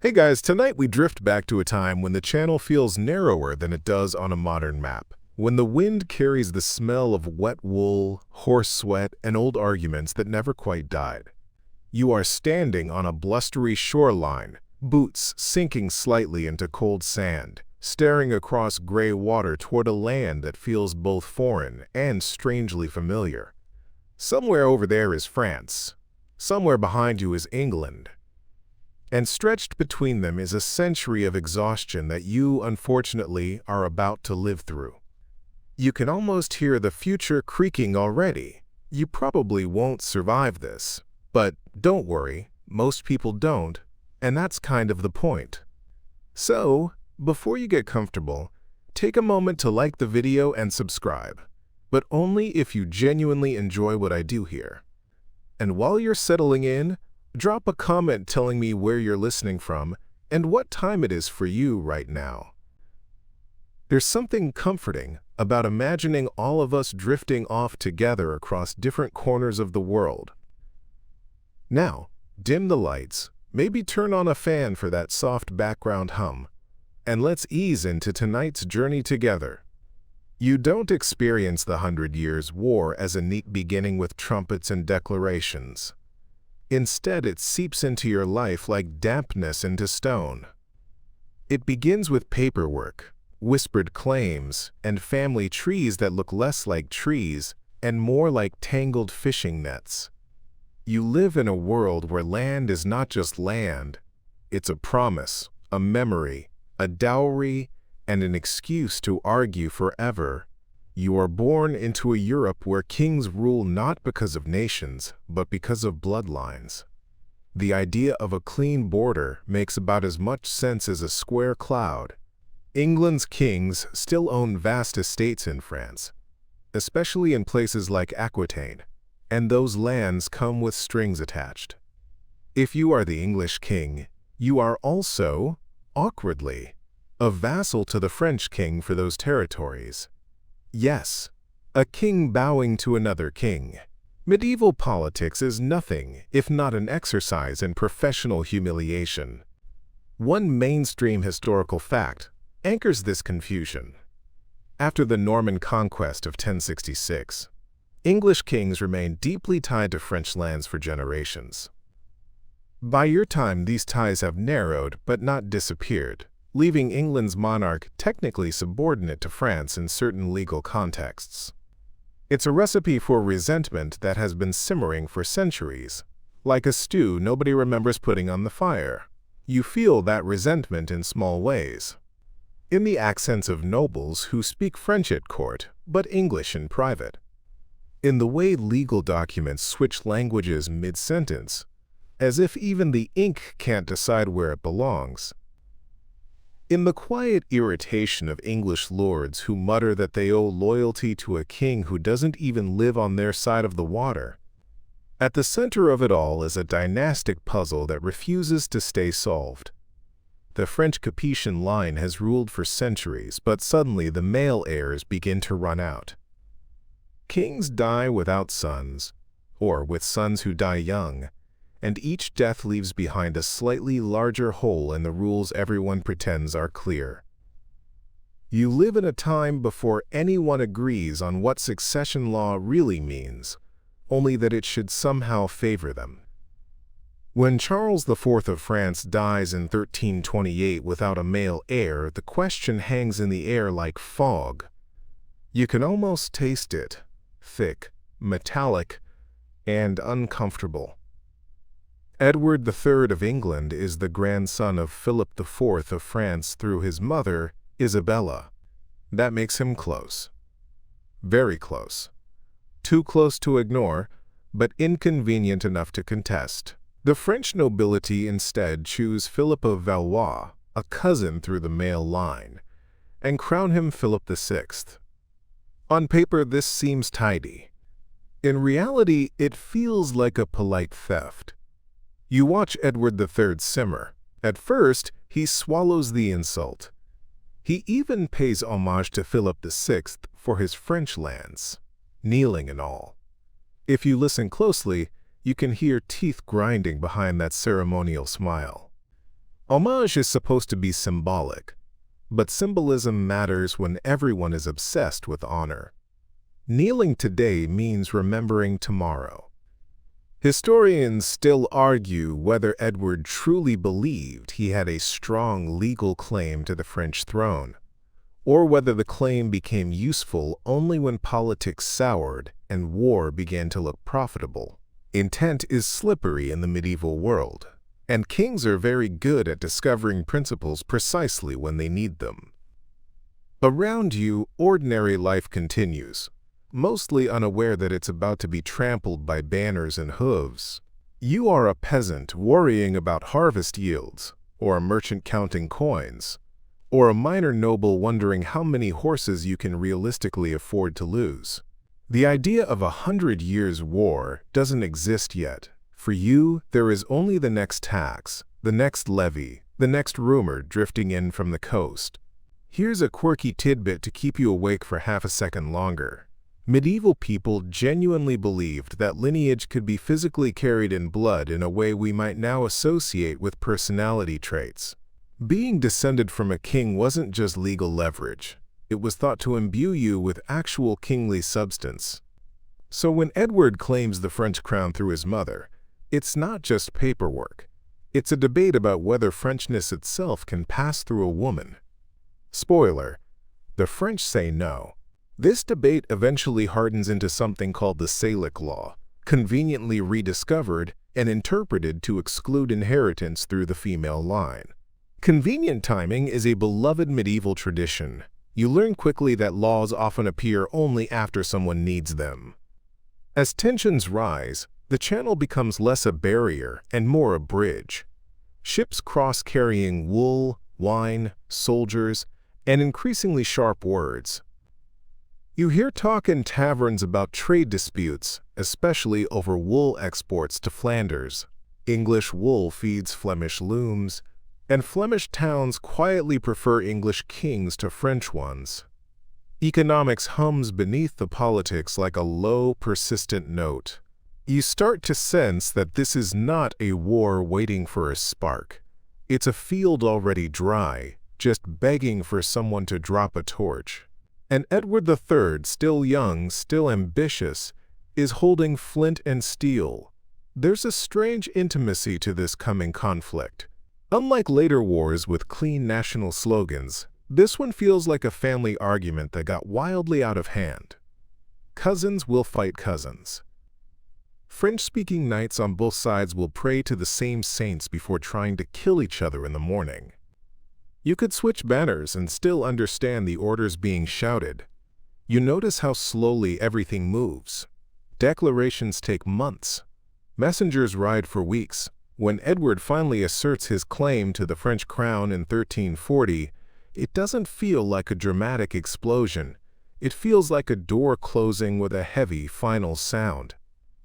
Hey guys, tonight we drift back to a time when the channel feels narrower than it does on a modern map. When the wind carries the smell of wet wool, horse sweat, and old arguments that never quite died. You are standing on a blustery shoreline, boots sinking slightly into cold sand, staring across gray water toward a land that feels both foreign and strangely familiar. Somewhere over there is France. Somewhere behind you is England. And stretched between them is a century of exhaustion that you, unfortunately, are about to live through. You can almost hear the future creaking already. You probably won't survive this. But don't worry, most people don't, and that's kind of the point. So, before you get comfortable, take a moment to like the video and subscribe, but only if you genuinely enjoy what I do here. And while you're settling in, drop a comment telling me where you're listening from and what time it is for you right now. There's something comforting about imagining all of us drifting off together across different corners of the world. Now, dim the lights, maybe turn on a fan for that soft background hum, and let's ease into tonight's journey together. You don't experience the 100 Years' War as a neat beginning with trumpets and declarations. Instead, it seeps into your life like dampness into stone. It begins with paperwork, whispered claims, and family trees that look less like trees and more like tangled fishing nets. You live in a world where land is not just land. It's a promise, a memory, a dowry, and an excuse to argue forever. You are born into a Europe where kings rule not because of nations, but because of bloodlines. The idea of a clean border makes about as much sense as a square cloud. England's kings still own vast estates in France, especially in places like Aquitaine, and those lands come with strings attached. If you are the English king, you are also, awkwardly, a vassal to the French king for those territories. Yes, a king bowing to another king. Medieval politics is nothing if not an exercise in professional humiliation. One mainstream historical fact anchors this confusion. After the Norman conquest of 1066, English kings remained deeply tied to French lands for generations. By your time, these ties have narrowed but not disappeared, leaving England's monarch technically subordinate to France in certain legal contexts. It's a recipe for resentment that has been simmering for centuries. Like a stew nobody remembers putting on the fire. You feel that resentment in small ways. In the accents of nobles who speak French at court, but English in private. In the way legal documents switch languages mid-sentence, as if even the ink can't decide where it belongs. In the quiet irritation of English lords who mutter that they owe loyalty to a king who doesn't even live on their side of the water. At the center of it all is a dynastic puzzle that refuses to stay solved. The French Capetian line has ruled for centuries, but suddenly the male heirs begin to run out. Kings die without sons, or with sons who die young, and each death leaves behind a slightly larger hole in the rules everyone pretends are clear. You live in a time before anyone agrees on what succession law really means, only that it should somehow favor them. When Charles IV of France dies in 1328 without a male heir, the question hangs in the air like fog. You can almost taste it, thick, metallic, and uncomfortable. Edward III of England is the grandson of Philip IV of France through his mother, Isabella. That makes him close. Very close. Too close to ignore, but inconvenient enough to contest. The French nobility instead choose Philip of Valois, a cousin through the male line, and crown him Philip VI. On paper, this seems tidy. In reality, it feels like a polite theft. You watch Edward III simmer. At first, he swallows the insult. He even pays homage to Philip VI for his French lands, kneeling and all. If you listen closely, you can hear teeth grinding behind that ceremonial smile. Homage is supposed to be symbolic, but symbolism matters when everyone is obsessed with honor. Kneeling today means remembering tomorrow. Historians still argue whether Edward truly believed he had a strong legal claim to the French throne, or whether the claim became useful only when politics soured and war began to look profitable. Intent is slippery in the medieval world, and kings are very good at discovering principles precisely when they need them. Around you, ordinary life continues, mostly unaware that it's about to be trampled by banners and hooves. You are a peasant worrying about harvest yields, or a merchant counting coins, or a minor noble wondering how many horses you can realistically afford to lose. The idea of 100 years' war doesn't exist yet. For you, there is only the next tax, the next levy, the next rumor drifting in from the coast. Here's a quirky tidbit to keep you awake for half a second longer. Medieval people genuinely believed that lineage could be physically carried in blood in a way we might now associate with personality traits. Being descended from a king wasn't just legal leverage. It was thought to imbue you with actual kingly substance. So when Edward claims the French crown through his mother, it's not just paperwork. It's a debate about whether Frenchness itself can pass through a woman. Spoiler: the French say no. This debate eventually hardens into something called the Salic law, conveniently rediscovered and interpreted to exclude inheritance through the female line. Convenient timing is a beloved medieval tradition. You learn quickly that laws often appear only after someone needs them. As tensions rise, the channel becomes less a barrier and more a bridge. Ships cross carrying wool, wine, soldiers, and increasingly sharp words. You hear talk in taverns about trade disputes, especially over wool exports to Flanders. English wool feeds Flemish looms, and Flemish towns quietly prefer English kings to French ones. Economics hums beneath the politics like a low, persistent note. You start to sense that this is not a war waiting for a spark. It's a field already dry, just begging for someone to drop a torch. And Edward III, still young, still ambitious, is holding flint and steel. There's a strange intimacy to this coming conflict. Unlike later wars with clean national slogans, this one feels like a family argument that got wildly out of hand. Cousins will fight cousins. French-speaking knights on both sides will pray to the same saints before trying to kill each other in the morning. You could switch banners and still understand the orders being shouted. You notice how slowly everything moves. Declarations take months. Messengers ride for weeks. When Edward finally asserts his claim to the French crown in 1340, it doesn't feel like a dramatic explosion. It feels like a door closing with a heavy final sound.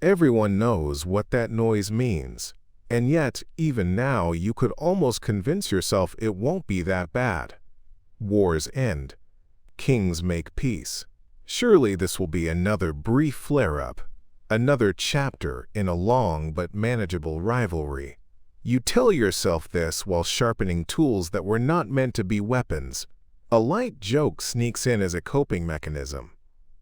Everyone knows what that noise means. And yet, even now, you could almost convince yourself it won't be that bad. Wars end. Kings make peace. Surely this will be another brief flare-up, another chapter in a long but manageable rivalry. You tell yourself this while sharpening tools that were not meant to be weapons. A light joke sneaks in as a coping mechanism.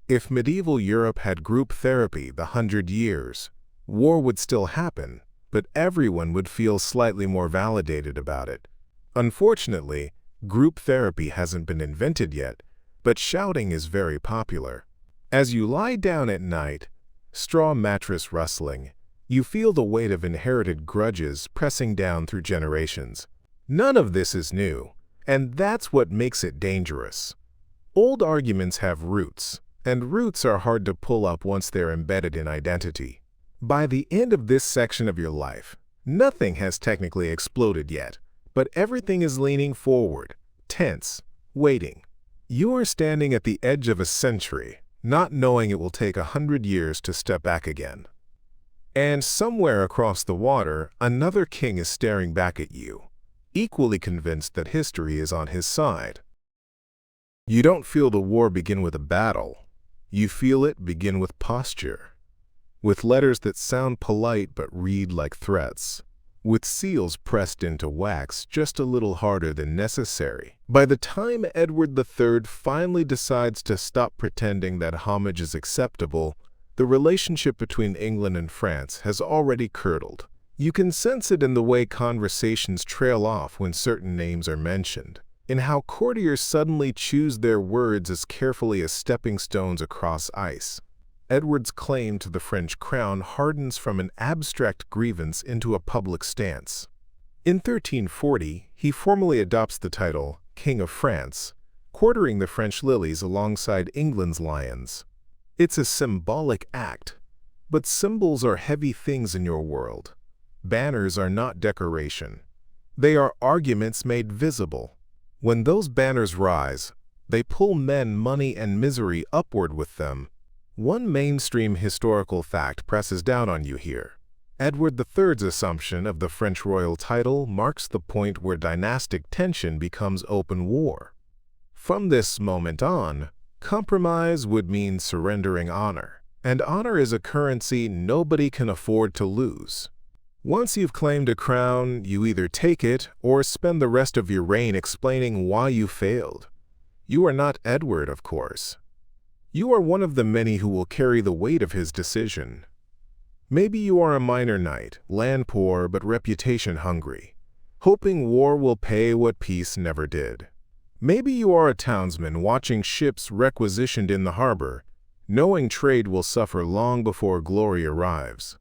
If medieval Europe had group therapy the 100 years, war would still happen, but everyone would feel slightly more validated about it. Unfortunately, group therapy hasn't been invented yet, but shouting is very popular. As you lie down at night, straw mattress rustling, you feel the weight of inherited grudges pressing down through generations. None of this is new, and that's what makes it dangerous. Old arguments have roots, and roots are hard to pull up once they're embedded in identity. By the end of this section of your life, nothing has technically exploded yet, but everything is leaning forward, tense, waiting. You are standing at the edge of a century, not knowing it will take 100 years to step back again. And somewhere across the water, another king is staring back at you, equally convinced that history is on his side. You don't feel the war begin with a battle. You feel it begin with posture, with letters that sound polite but read like threats. with seals pressed into wax just a little harder than necessary. By the time Edward III finally decides to stop pretending that homage is acceptable, the relationship between England and France has already curdled. You can sense it in the way conversations trail off when certain names are mentioned, in how courtiers suddenly choose their words as carefully as stepping stones across ice. Edward's claim to the French crown hardens from an abstract grievance into a public stance. In 1340, he formally adopts the title King of France, quartering the French lilies alongside England's lions. It's a symbolic act, but symbols are heavy things in your world. Banners are not decoration. They are arguments made visible. When those banners rise, they pull men, money, and misery upward with them. One mainstream historical fact presses down on you here. Edward III's assumption of the French royal title marks the point where dynastic tension becomes open war. From this moment on, compromise would mean surrendering honor, and honor is a currency nobody can afford to lose. Once you've claimed a crown, you either take it or spend the rest of your reign explaining why you failed. You are not Edward, of course. You are one of the many who will carry the weight of his decision. Maybe you are a minor knight, land poor but reputation hungry, hoping war will pay what peace never did. Maybe you are a townsman watching ships requisitioned in the harbor, knowing trade will suffer long before glory arrives.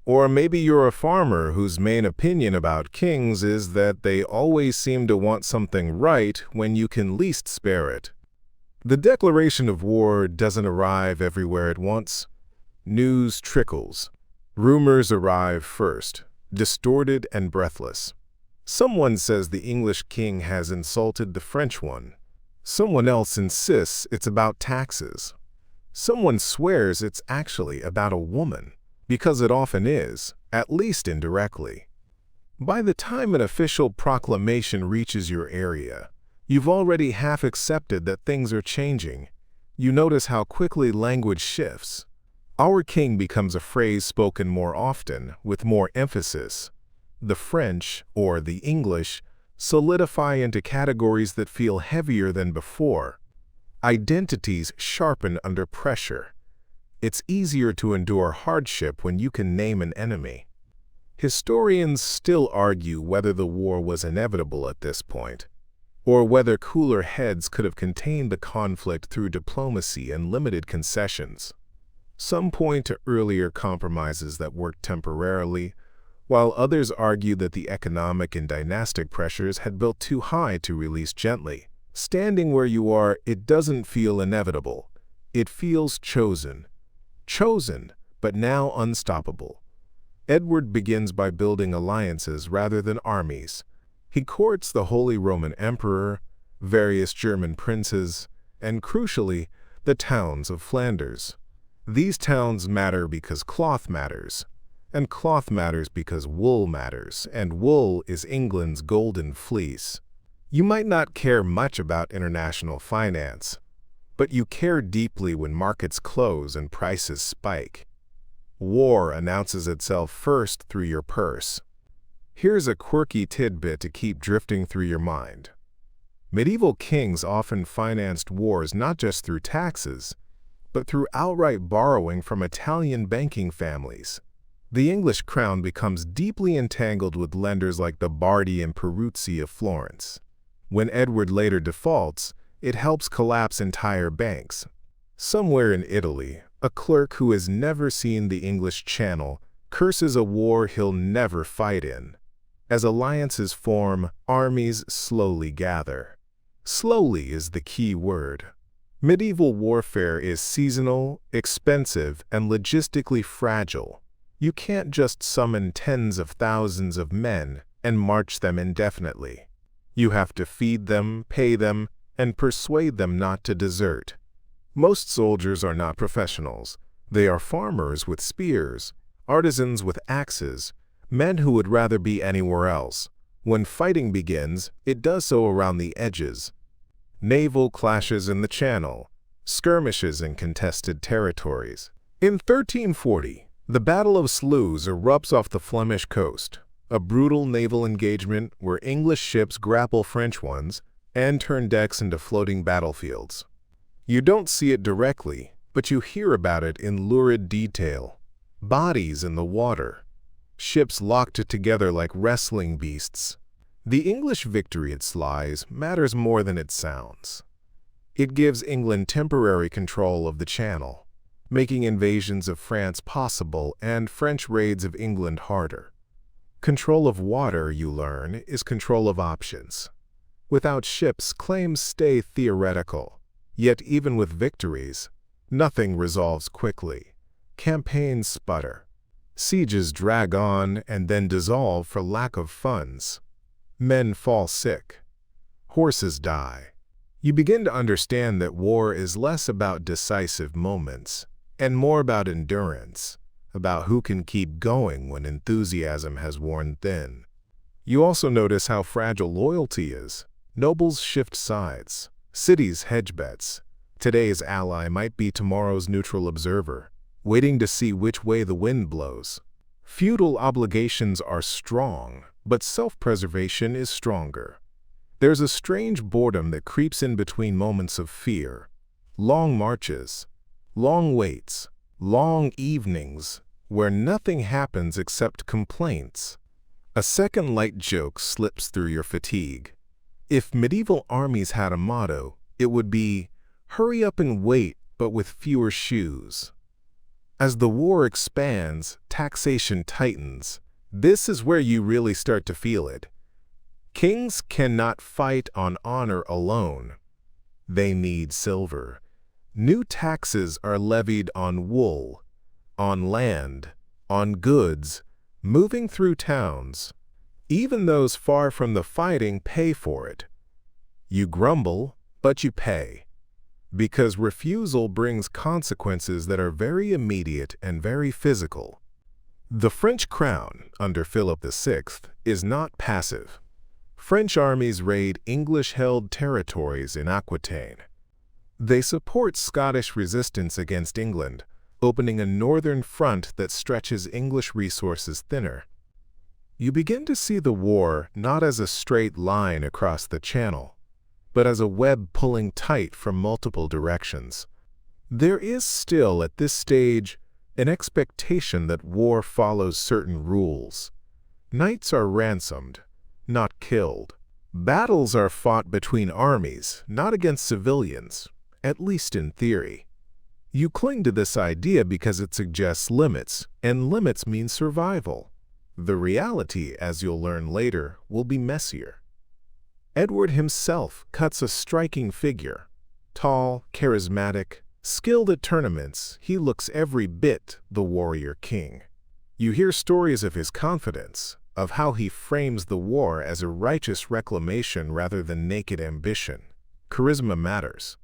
Or maybe you're a farmer whose main opinion about kings is that they always seem to want something right when you can least spare it. The declaration of war doesn't arrive everywhere at once. News trickles. Rumors arrive first, distorted and breathless. Someone says the English king has insulted the French one. Someone else insists it's about taxes. Someone swears it's actually about a woman, because it often is, at least indirectly. By the time an official proclamation reaches your area, you've already half accepted that things are changing. You notice how quickly language shifts. Our king becomes a phrase spoken more often, with more emphasis. The French, or the English, solidify into categories that feel heavier than before. Identities sharpen under pressure. It's easier to endure hardship when you can name an enemy. Historians still argue whether the war was inevitable at this point, or whether cooler heads could have contained the conflict through diplomacy and limited concessions. Some point to earlier compromises that worked temporarily, while others argue that the economic and dynastic pressures had built too high to release gently. Standing where you are, it doesn't feel inevitable. It feels chosen. Chosen, but now unstoppable. Edward begins by building alliances rather than armies. He courts the Holy Roman Emperor, various German princes, and crucially, the towns of Flanders. These towns matter because cloth matters. And cloth matters because wool matters, and wool is England's golden fleece. You might not care much about international finance, but you care deeply when markets close and prices spike. War announces itself first through your purse. Here's a quirky tidbit to keep drifting through your mind. Medieval kings often financed wars not just through taxes, but through outright borrowing from Italian banking families. The English crown becomes deeply entangled with lenders like the Bardi and Peruzzi of Florence. When Edward later defaults, it helps collapse entire banks. Somewhere in Italy, a clerk who has never seen the English Channel curses a war he'll never fight in. As alliances form, armies slowly gather. Slowly is the key word. Medieval warfare is seasonal, expensive, and logistically fragile. You can't just summon tens of thousands of men and march them indefinitely. You have to feed them, pay them, and persuade them not to desert. Most soldiers are not professionals. They are farmers with spears, artisans with axes, men who would rather be anywhere else. When fighting begins, it does so around the edges. Naval clashes in the Channel, skirmishes in contested territories. In 1340, the Battle of Sluys erupts off the Flemish coast. a brutal naval engagement where English ships grapple French ones and turn decks into floating battlefields. You don't see it directly, but you hear about it in lurid detail. Bodies in the water. Ships locked together like wrestling beasts. The English victory it slies matters more than it sounds. It gives England temporary control of the Channel, making invasions of France possible and French raids of England harder. Control of water, you learn, is control of options. Without ships, claims stay theoretical. Yet even with victories, nothing resolves quickly. Campaigns sputter. Sieges drag on and then dissolve for lack of funds. Men fall sick. Horses die. You begin to understand that war is less about decisive moments and more about endurance, about who can keep going when enthusiasm has worn thin. You also notice how fragile loyalty is. Nobles shift sides. Cities hedge bets. Today's ally might be tomorrow's neutral observer, waiting to see which way the wind blows. Feudal obligations are strong, but self-preservation is stronger. There's a strange boredom that creeps in between moments of fear. Long marches, long waits, long evenings, where nothing happens except complaints. A second light joke slips through your fatigue. If medieval armies had a motto, it would be, "Hurry up and wait, but with fewer shoes." As the war expands, taxation tightens. This is where you really start to feel it. Kings cannot fight on honor alone. They need silver. New taxes are levied on wool, on land, on goods, moving through towns. Even those far from the fighting pay for it. You grumble, but you pay. Because refusal brings consequences that are very immediate and very physical. The French crown, under Philip VI, is not passive. French armies raid English-held territories in Aquitaine. They support Scottish resistance against England, opening a northern front that stretches English resources thinner. You begin to see the war not as a straight line across the Channel, but as a web pulling tight from multiple directions. There is still, at this stage, an expectation that war follows certain rules. Knights are ransomed, not killed. Battles are fought between armies, not against civilians, at least in theory. You cling to this idea because it suggests limits, and limits mean survival. The reality, as you'll learn later, will be messier. Edward himself cuts a striking figure. Tall, charismatic, skilled at tournaments, he looks every bit the warrior king. You hear stories of his confidence, of how he frames the war as a righteous reclamation rather than naked ambition. Charisma matters.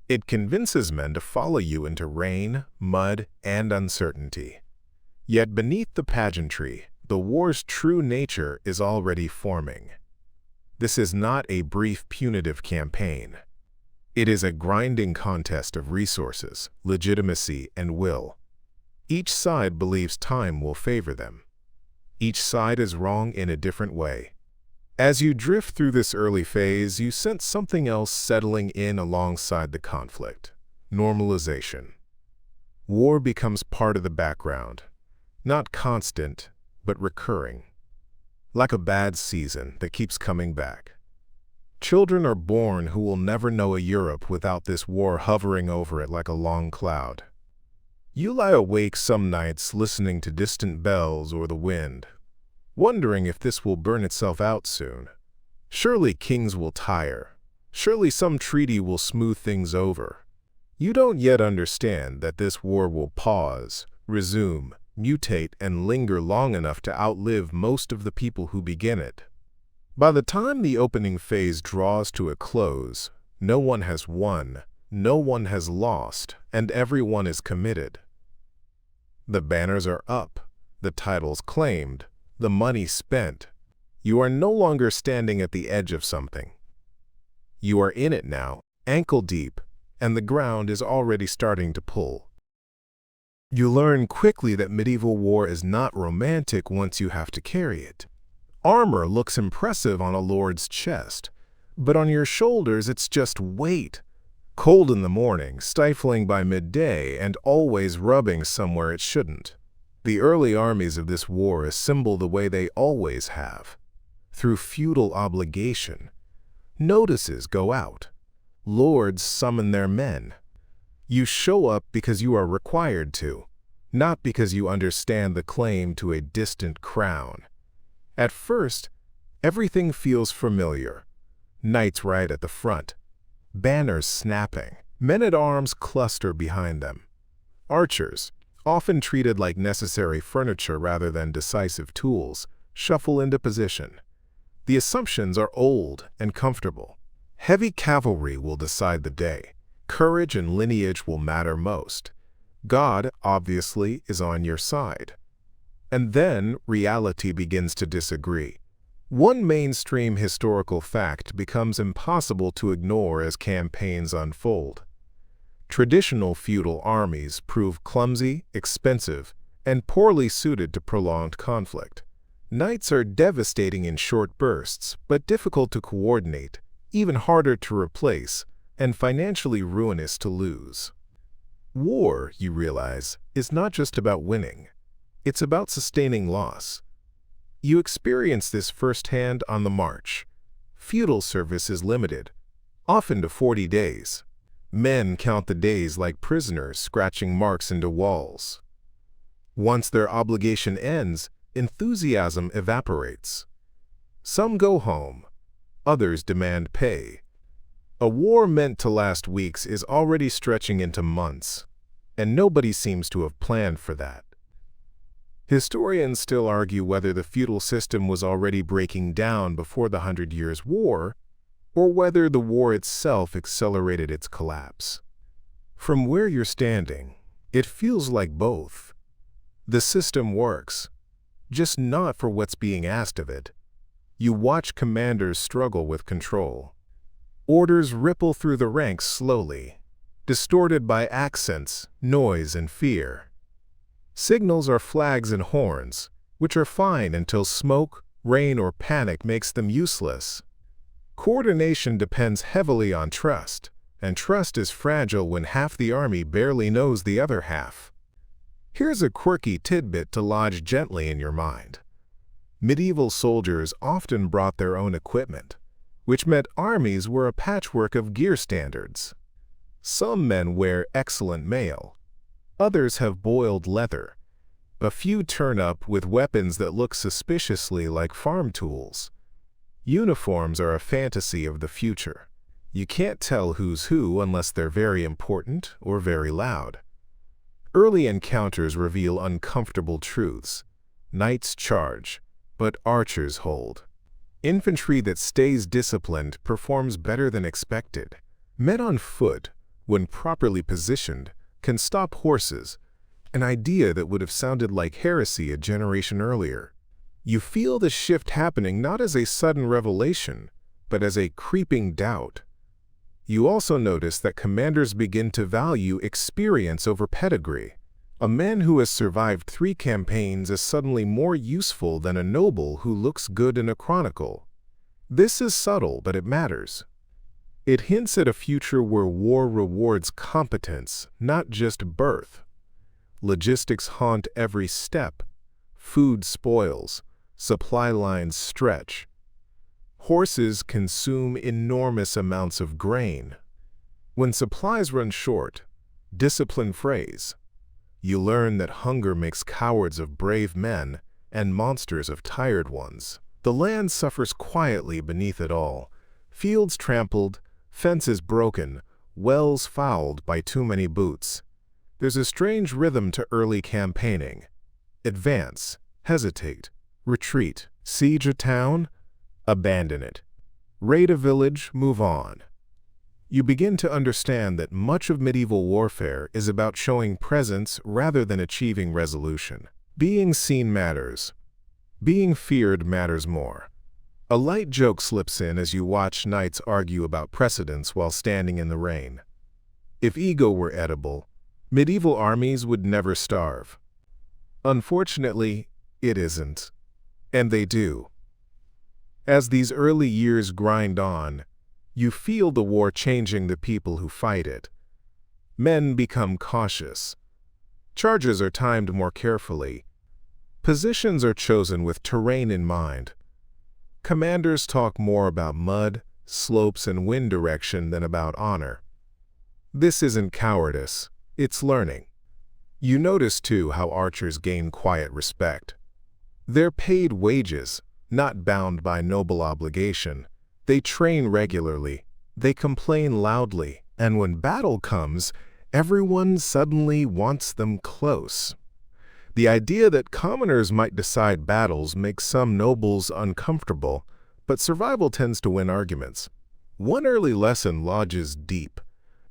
It convinces men to follow you into rain, mud, and uncertainty. Yet beneath the pageantry, the war's true nature is already forming. This is not a brief punitive campaign. It is a grinding contest of resources, legitimacy, and will. Each side believes time will favor them. Each side is wrong in a different way. As you drift through this early phase, you sense something else settling in alongside the conflict: normalization. War becomes part of the background, not constant, but recurring. Like a bad season that keeps coming back. Children are born who will never know a Europe without this war hovering over it like a long cloud. You lie awake some nights listening to distant bells or the wind, wondering if this will burn itself out soon. Surely kings will tire. Surely some treaty will smooth things over. You don't yet understand that this war will pause, resume, mutate, and linger long enough to outlive most of the people who begin it. By the time the opening phase draws to a close, no one has won, no one has lost, and everyone is committed. The banners are up, the titles claimed, the money spent. You are no longer standing at the edge of something. You are in it now, ankle deep, and the ground is already starting to pull. You learn quickly that medieval war is not romantic once you have to carry it. Armor looks impressive on a lord's chest, but on your shoulders it's just weight. Cold in the morning, stifling by midday, and always rubbing somewhere it shouldn't. The early armies of this war assemble the way they always have, through feudal obligation. Notices go out. Lords summon their men. You show up because you are required to, not because you understand the claim to a distant crown. At first, everything feels familiar. Knights right at the front, banners snapping, men-at-arms cluster behind them. Archers, often treated like necessary furniture rather than decisive tools, shuffle into position. The assumptions are old and comfortable. Heavy cavalry will decide the day. Courage and lineage will matter most. God, obviously, is on your side. And then reality begins to disagree. One mainstream historical fact becomes impossible to ignore as campaigns unfold. Traditional feudal armies prove clumsy, expensive, and poorly suited to prolonged conflict. Knights are devastating in short bursts, but difficult to coordinate, even harder to replace, and financially ruinous to lose. War, you realize, is not just about winning. It's about sustaining loss. You experience this firsthand on the march. Feudal service is limited, often to 40 days. Men count the days like prisoners scratching marks into walls. Once their obligation ends, enthusiasm evaporates. Some go home, others demand pay. A war meant to last weeks is already stretching into months, and nobody seems to have planned for that. Historians still argue whether the feudal system was already breaking down before the 100 Years' War, or whether the war itself accelerated its collapse. From where you're standing, it feels like both. The system works, just not for what's being asked of it. You watch commanders struggle with control. Orders ripple through the ranks slowly, distorted by accents, noise, and fear. Signals are flags and horns, which are fine until smoke, rain, or panic makes them useless. Coordination depends heavily on trust, and trust is fragile when half the army barely knows the other half. Here's a quirky tidbit to lodge gently in your mind. Medieval soldiers often brought their own equipment, which meant armies were a patchwork of gear standards. Some men wear excellent mail. Others have boiled leather. A few turn up with weapons that look suspiciously like farm tools. Uniforms are a fantasy of the future. You can't tell who's who unless they're very important or very loud. Early encounters reveal uncomfortable truths. Knights charge, but archers hold. Infantry that stays disciplined performs better than expected. Men on foot, when properly positioned, can stop horses, an idea that would have sounded like heresy a generation earlier. You feel the shift happening not as a sudden revelation, but as a creeping doubt. You also notice that commanders begin to value experience over pedigree. A man who has survived 3 campaigns is suddenly more useful than a noble who looks good in a chronicle. This is subtle, but it matters. It hints at a future where war rewards competence, not just birth. Logistics haunt every step. Food spoils. Supply lines stretch. Horses consume enormous amounts of grain. When supplies run short, discipline frays. You learn that hunger makes cowards of brave men and monsters of tired ones. The land suffers quietly beneath it all. Fields trampled, fences broken, wells fouled by too many boots. There's a strange rhythm to early campaigning. Advance, hesitate, retreat, siege a town, abandon it. Raid a village, move on. You begin to understand that much of medieval warfare is about showing presence rather than achieving resolution. Being seen matters. Being feared matters more. A light joke slips in as you watch knights argue about precedence while standing in the rain. If ego were edible, medieval armies would never starve. Unfortunately, it isn't. And they do. As these early years grind on, you feel the war changing the people who fight it. Men become cautious. Charges are timed more carefully. Positions are chosen with terrain in mind. Commanders talk more about mud, slopes, and wind direction than about honor. This isn't cowardice, it's learning. You notice, too, how archers gain quiet respect. They're paid wages, not bound by noble obligation. They train regularly, they complain loudly, and when battle comes, everyone suddenly wants them close. The idea that commoners might decide battles makes some nobles uncomfortable, but survival tends to win arguments. One early lesson lodges deep.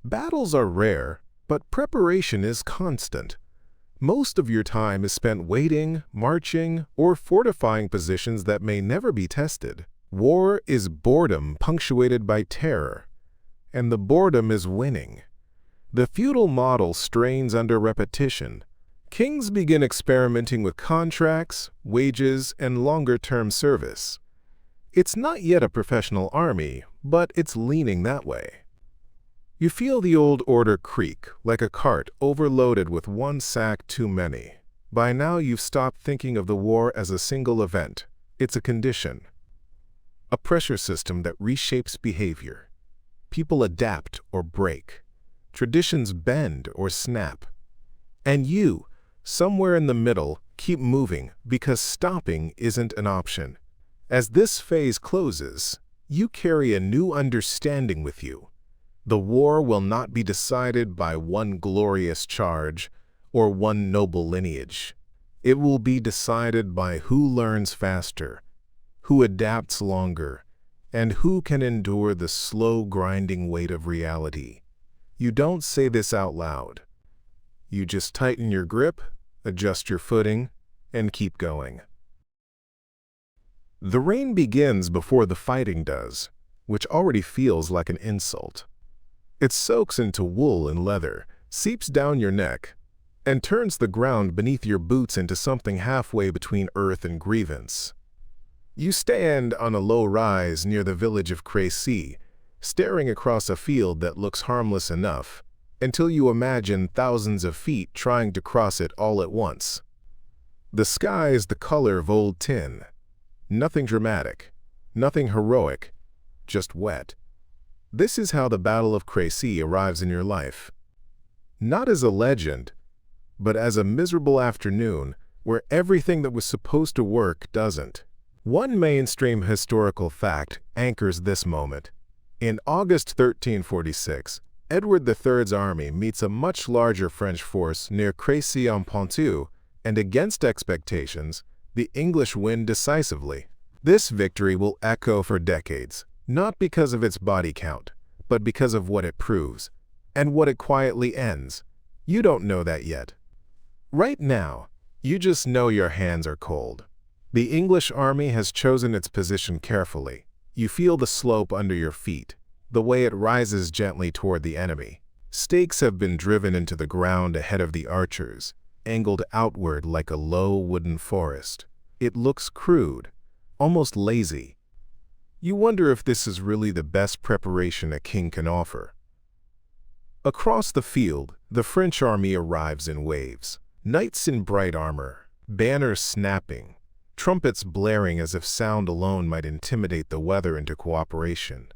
Battles are rare, but preparation is constant. Most of your time is spent waiting, marching, or fortifying positions that may never be tested. War is boredom punctuated by terror, and the boredom is winning. The feudal model strains under repetition. Kings begin experimenting with contracts, wages, and longer-term service. It's not yet a professional army, but it's leaning that way. You feel the old order creak, like a cart overloaded with one sack too many. By now you've stopped thinking of the war as a single event. It's a condition. A pressure system that reshapes behavior. People adapt or break. Traditions bend or snap. And you, somewhere in the middle, keep moving because stopping isn't an option. As this phase closes, you carry a new understanding with you. The war will not be decided by one glorious charge or one noble lineage. It will be decided by who learns faster, who adapts longer, and who can endure the slow grinding weight of reality. You don't say this out loud. You just tighten your grip, adjust your footing, and keep going. The rain begins before the fighting does, which already feels like an insult. It soaks into wool and leather, seeps down your neck, and turns the ground beneath your boots into something halfway between earth and grievance. You stand on a low rise near the village of Crécy, staring across a field that looks harmless enough, until you imagine thousands of feet trying to cross it all at once. The sky is the color of old tin. Nothing dramatic, nothing heroic, just wet. This is how the Battle of Crécy arrives in your life. Not as a legend, but as a miserable afternoon where everything that was supposed to work doesn't. One mainstream historical fact anchors this moment. In August 1346, Edward III's army meets a much larger French force near Crécy-en-Ponthieu, and against expectations, the English win decisively. This victory will echo for decades, not because of its body count, but because of what it proves, and what it quietly ends. You don't know that yet. Right now, you just know your hands are cold. The English army has chosen its position carefully. You feel the slope under your feet, the way it rises gently toward the enemy. Stakes have been driven into the ground ahead of the archers, angled outward like a low wooden forest. It looks crude, almost lazy. You wonder if this is really the best preparation a king can offer. Across the field, the French army arrives in waves. Knights in bright armor, banners snapping, trumpets blaring as if sound alone might intimidate the weather into cooperation.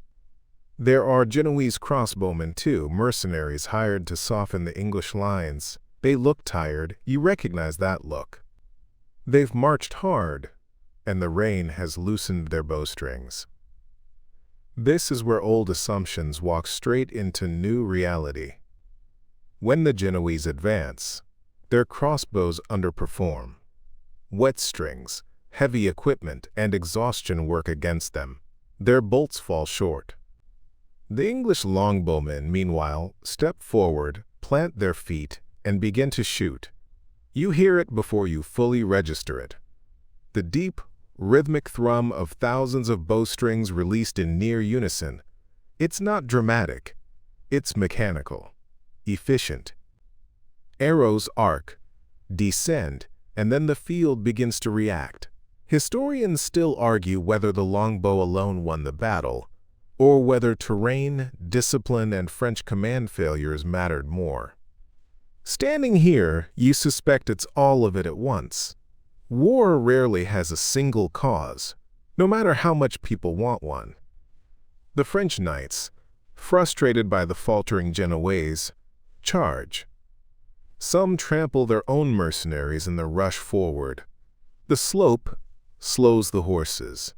There are Genoese crossbowmen too, mercenaries hired to soften the English lines. They look tired, you recognize that look. They've marched hard, and the rain has loosened their bowstrings. This is where old assumptions walk straight into new reality. When the Genoese advance, their crossbows underperform. Wet strings, heavy equipment, and exhaustion work against them. Their bolts fall short. The English longbowmen, meanwhile, step forward, plant their feet, and begin to shoot. You hear it before you fully register it. The deep, rhythmic thrum of thousands of bowstrings released in near unison. It's not dramatic. It's mechanical, efficient. Arrows arc, descend, and then the field begins to react. Historians still argue whether the longbow alone won the battle, or whether terrain, discipline, and French command failures mattered more. Standing here, you suspect it's all of it at once. War rarely has a single cause, no matter how much people want one. The French knights, frustrated by the faltering Genoese, charge. Some trample their own mercenaries in the rush forward. The slope slows the horses.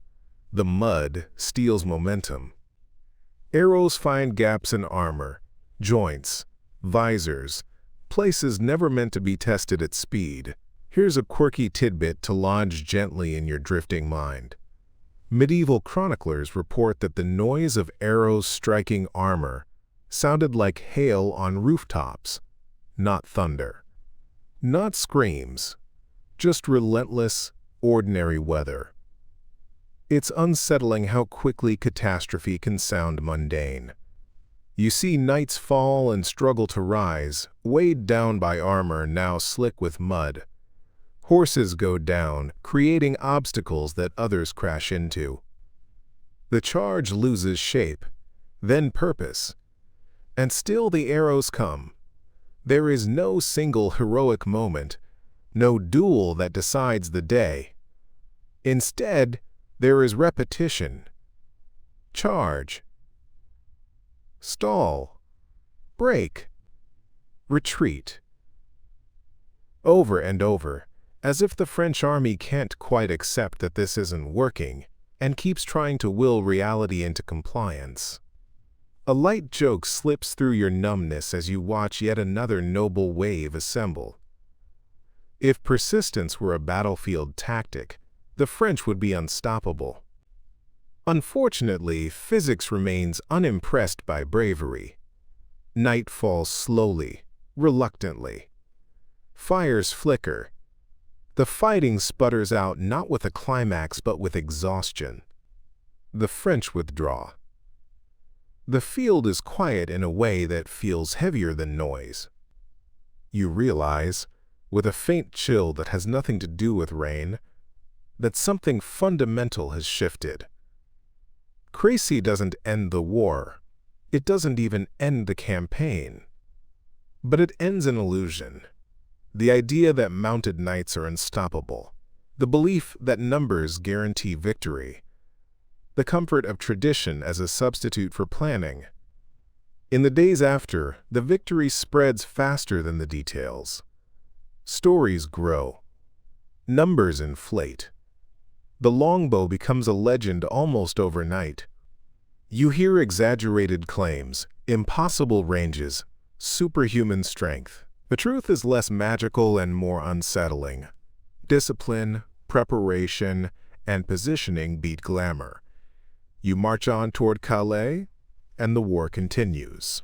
The mud steals momentum. Arrows find gaps in armor, joints, visors, places never meant to be tested at speed. Here's a quirky tidbit to lodge gently in your drifting mind. Medieval chroniclers report that the noise of arrows striking armor sounded like hail on rooftops, not thunder. Not screams, just relentless, ordinary weather. It's unsettling how quickly catastrophe can sound mundane. You see knights fall and struggle to rise, weighed down by armor now slick with mud. Horses go down, creating obstacles that others crash into. The charge loses shape, then purpose, and still the arrows come. There is no single heroic moment, no duel that decides the day. Instead, there is repetition. Charge. Stall. Break. Retreat. Over and over, as if the French army can't quite accept that this isn't working, and keeps trying to will reality into compliance. A light joke slips through your numbness as you watch yet another noble wave assemble. If persistence were a battlefield tactic, the French would be unstoppable. Unfortunately, physics remains unimpressed by bravery. Night falls slowly, reluctantly. Fires flicker. The fighting sputters out not with a climax but with exhaustion. The French withdraw. The field is quiet in a way that feels heavier than noise. You realize, with a faint chill that has nothing to do with rain, that something fundamental has shifted. Crécy doesn't end the war. It doesn't even end the campaign. But it ends an illusion. The idea that mounted knights are unstoppable. The belief that numbers guarantee victory. The comfort of tradition as a substitute for planning. In the days after, the victory spreads faster than the details. Stories grow. Numbers inflate. The longbow becomes a legend almost overnight. You hear exaggerated claims, impossible ranges, superhuman strength. The truth is less magical and more unsettling. Discipline, preparation, and positioning beat glamour. You march on toward Calais, and the war continues.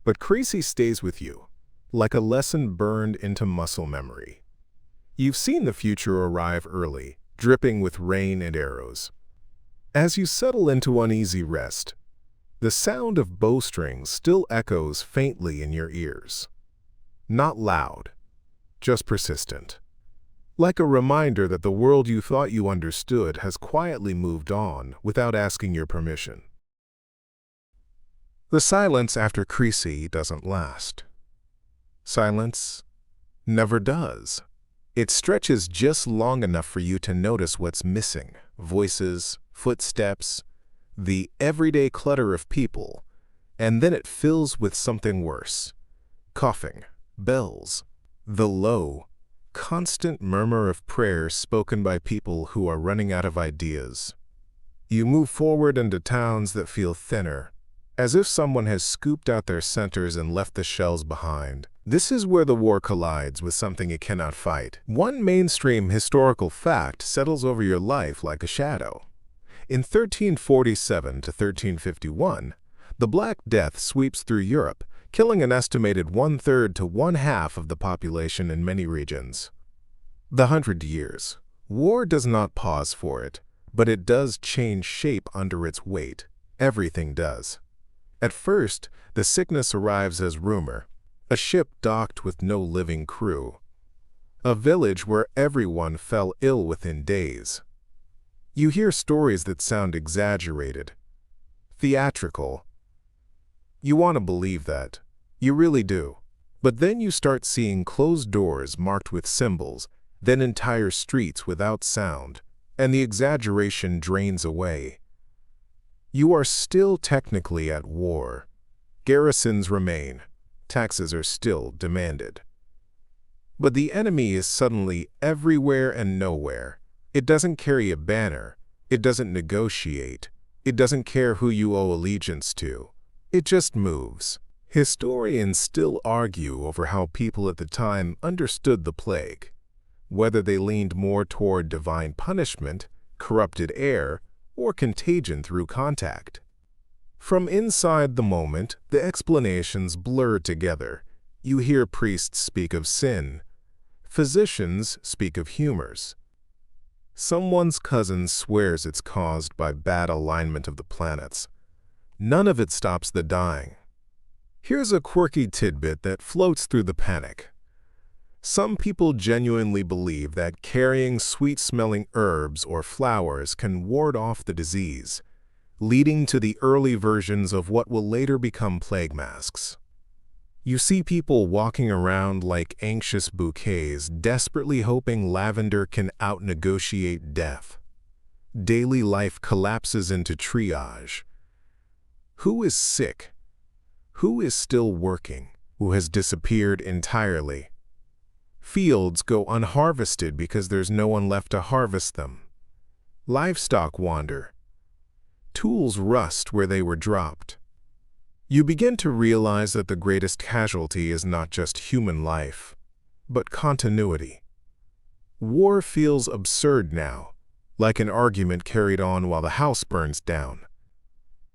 But Crécy stays with you, like a lesson burned into muscle memory. You've seen the future arrive early, dripping with rain and arrows. As you settle into uneasy rest, the sound of bowstrings still echoes faintly in your ears. Not loud, just persistent. Like a reminder that the world you thought you understood has quietly moved on without asking your permission. The silence after Crécy doesn't last. Silence never does. It stretches just long enough for you to notice what's missing: voices, footsteps, the everyday clutter of people, and then it fills with something worse: coughing, bells, the low, constant murmur of prayers spoken by people who are running out of ideas. You move forward into towns that feel thinner, as if someone has scooped out their centers and left the shells behind. This is where the war collides with something it cannot fight. One mainstream historical fact settles over your life like a shadow. In 1347 to 1351, the Black Death sweeps through Europe, killing an estimated 1/3 to 1/2 of the population in many regions. The 100 Years. War does not pause for it, but it does change shape under its weight. Everything does. At first, the sickness arrives as rumor, a ship docked with no living crew, a village where everyone fell ill within days. You hear stories that sound exaggerated, theatrical. You want to believe that. You really do. But then you start seeing closed doors marked with symbols, then entire streets without sound, and the exaggeration drains away. You are still technically at war. Garrisons remain. Taxes are still demanded. But the enemy is suddenly everywhere and nowhere. It doesn't carry a banner. It doesn't negotiate. It doesn't care who you owe allegiance to. It just moves. Historians still argue over how people at the time understood the plague, whether they leaned more toward divine punishment, corrupted air, or contagion through contact. From inside the moment, the explanations blur together. You hear priests speak of sin. Physicians speak of humors. Someone's cousin swears it's caused by bad alignment of the planets. None of it stops the dying. Here's a quirky tidbit that floats through the panic. Some people genuinely believe that carrying sweet-smelling herbs or flowers can ward off the disease, leading to the early versions of what will later become plague masks. You see people walking around like anxious bouquets, desperately hoping lavender can out-negotiate death. Daily life collapses into triage. Who is sick? Who is still working? Who has disappeared entirely? Fields go unharvested because there's no one left to harvest them. Livestock wander. Tools rust where they were dropped. You begin to realize that the greatest casualty is not just human life, but continuity. War feels absurd now, like an argument carried on while the house burns down.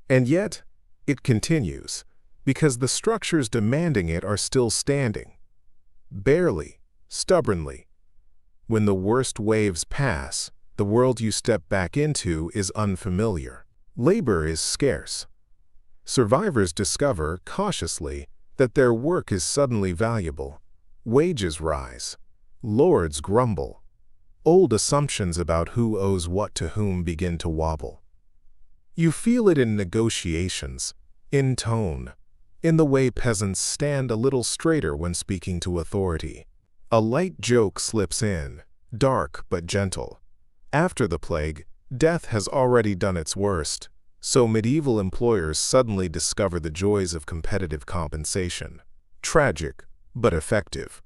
And yet, it continues, because the structures demanding it are still standing. Barely, stubbornly. When the worst waves pass, the world you step back into is unfamiliar. Labor is scarce. Survivors discover, cautiously, that their work is suddenly valuable. Wages rise. Lords grumble. Old assumptions about who owes what to whom begin to wobble. You feel it in negotiations, in tone, in the way peasants stand a little straighter when speaking to authority. A light joke slips in, dark but gentle. After the plague, death has already done its worst, so medieval employers suddenly discover the joys of competitive compensation. Tragic, but effective.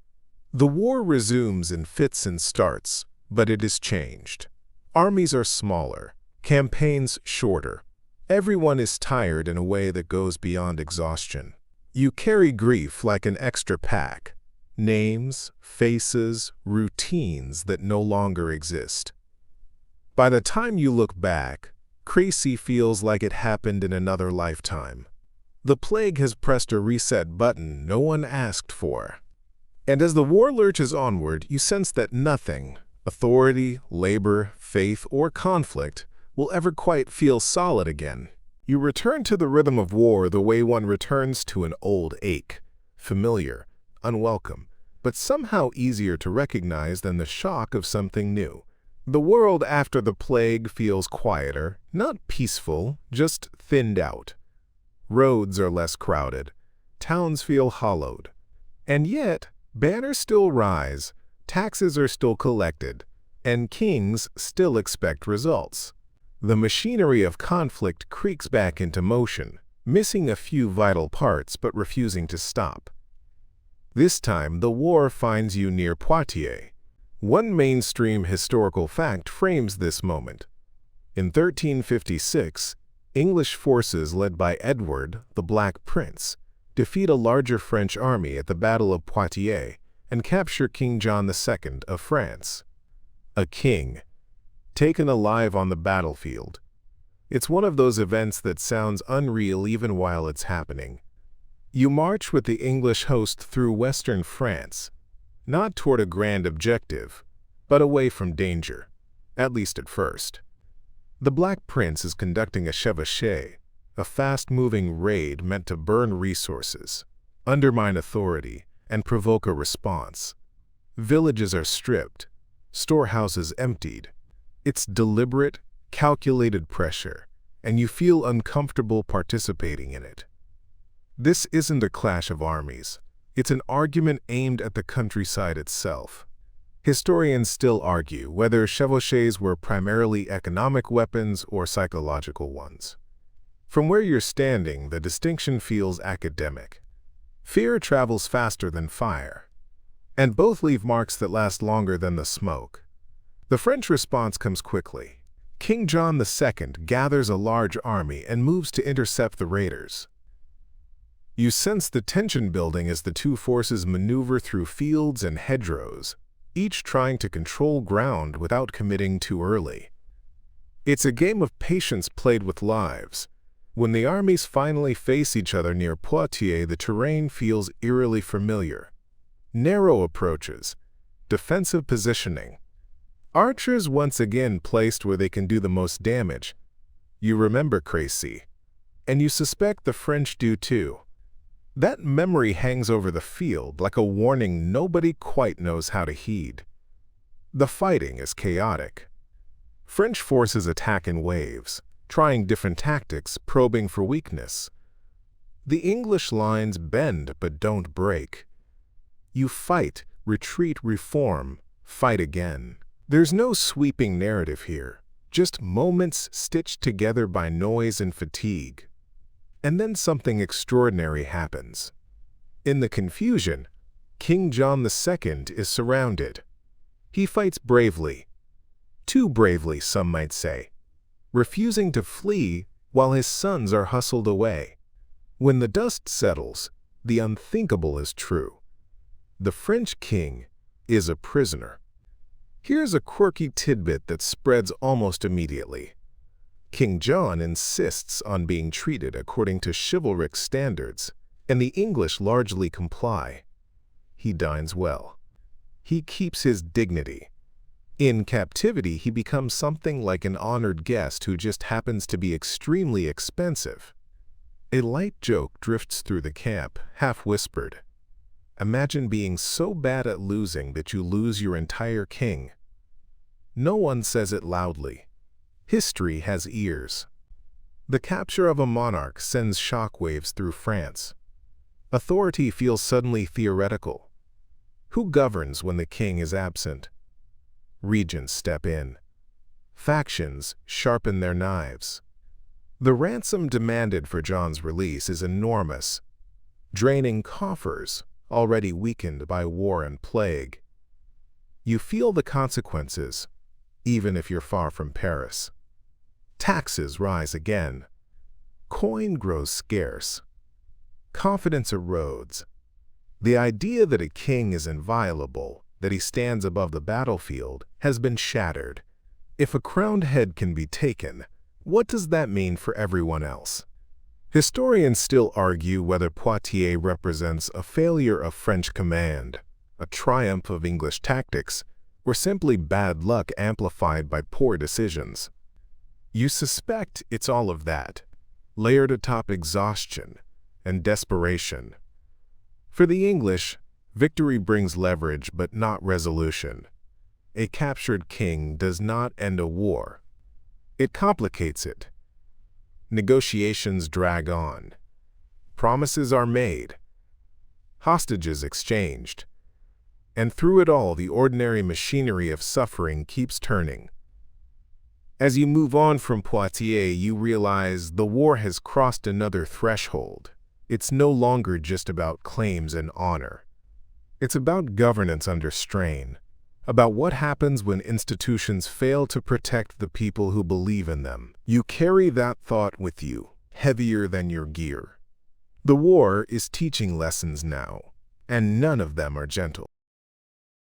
The war resumes in fits and starts, but it is changed. Armies are smaller, campaigns shorter. Everyone is tired in a way that goes beyond exhaustion. You carry grief like an extra pack. Names, faces, routines that no longer exist. By the time you look back, Crécy feels like it happened in another lifetime. The plague has pressed a reset button no one asked for. And as the war lurches onward, you sense that nothing, authority, labor, faith, or conflict, will ever quite feel solid again. You return to the rhythm of war the way one returns to an old ache, familiar, unwelcome, but somehow easier to recognize than the shock of something new. The world after the plague feels quieter, not peaceful, just thinned out. Roads are less crowded. Towns feel hollowed. And yet, banners still rise, taxes are still collected, and kings still expect results. The machinery of conflict creaks back into motion, missing a few vital parts but refusing to stop. This time, the war finds you near Poitiers. One mainstream historical fact frames this moment. In 1356, English forces led by Edward, the Black Prince, defeat a larger French army at the Battle of Poitiers and capture King John II of France. A king, taken alive on the battlefield. It's one of those events that sounds unreal even while it's happening. You march with the English host through western France, not toward a grand objective, but away from danger, at least at first. The Black Prince is conducting a chevauchée, a fast-moving raid meant to burn resources, undermine authority, and provoke a response. Villages are stripped, storehouses emptied. It's deliberate, calculated pressure, and you feel uncomfortable participating in it. This isn't a clash of armies. It's an argument aimed at the countryside itself. Historians still argue whether chevauchés were primarily economic weapons or psychological ones. From where you're standing, the distinction feels academic. Fear travels faster than fire, and both leave marks that last longer than the smoke. The French response comes quickly. King John II gathers a large army and moves to intercept the raiders. You sense the tension building as the two forces maneuver through fields and hedgerows, each trying to control ground without committing too early. It's a game of patience played with lives. When the armies finally face each other near Poitiers, the terrain feels eerily familiar. Narrow approaches, defensive positioning. Archers once again placed where they can do the most damage. You remember Crécy, and you suspect the French do too. That memory hangs over the field like a warning nobody quite knows how to heed. The fighting is chaotic. French forces attack in waves, trying different tactics, probing for weakness. The English lines bend but don't break. You fight, retreat, reform, fight again. There's no sweeping narrative here, just moments stitched together by noise and fatigue. And then something extraordinary happens. In the confusion, King John II is surrounded. He fights bravely, too bravely some might say, refusing to flee while his sons are hustled away. When the dust settles, the unthinkable is true. The French king is a prisoner. Here's a quirky tidbit that spreads almost immediately. King John insists on being treated according to chivalric standards, and the English largely comply. He dines well. He keeps his dignity. In captivity, he becomes something like an honored guest who just happens to be extremely expensive. A light joke drifts through the camp, half-whispered. Imagine being so bad at losing that you lose your entire king. No one says it loudly. History has ears. The capture of a monarch sends shockwaves through France. Authority feels suddenly theoretical. Who governs when the king is absent? Regents step in. Factions sharpen their knives. The ransom demanded for John's release is enormous, draining coffers already weakened by war and plague. You feel the consequences, even if you're far from Paris. Taxes rise again. Coin grows scarce. Confidence erodes. The idea that a king is inviolable, that he stands above the battlefield, has been shattered. If a crowned head can be taken, what does that mean for everyone else? Historians still argue whether Poitiers represents a failure of French command, a triumph of English tactics, or simply bad luck amplified by poor decisions. You suspect it's all of that, layered atop exhaustion and desperation. For the English, victory brings leverage but not resolution. A captured king does not end a war. It complicates it. Negotiations drag on. Promises are made. Hostages exchanged. And through it all, the ordinary machinery of suffering keeps turning. As you move on from Poitiers, you realize the war has crossed another threshold. It's no longer just about claims and honor. It's about governance under strain, about what happens when institutions fail to protect the people who believe in them. You carry that thought with you, heavier than your gear. The war is teaching lessons now, and none of them are gentle.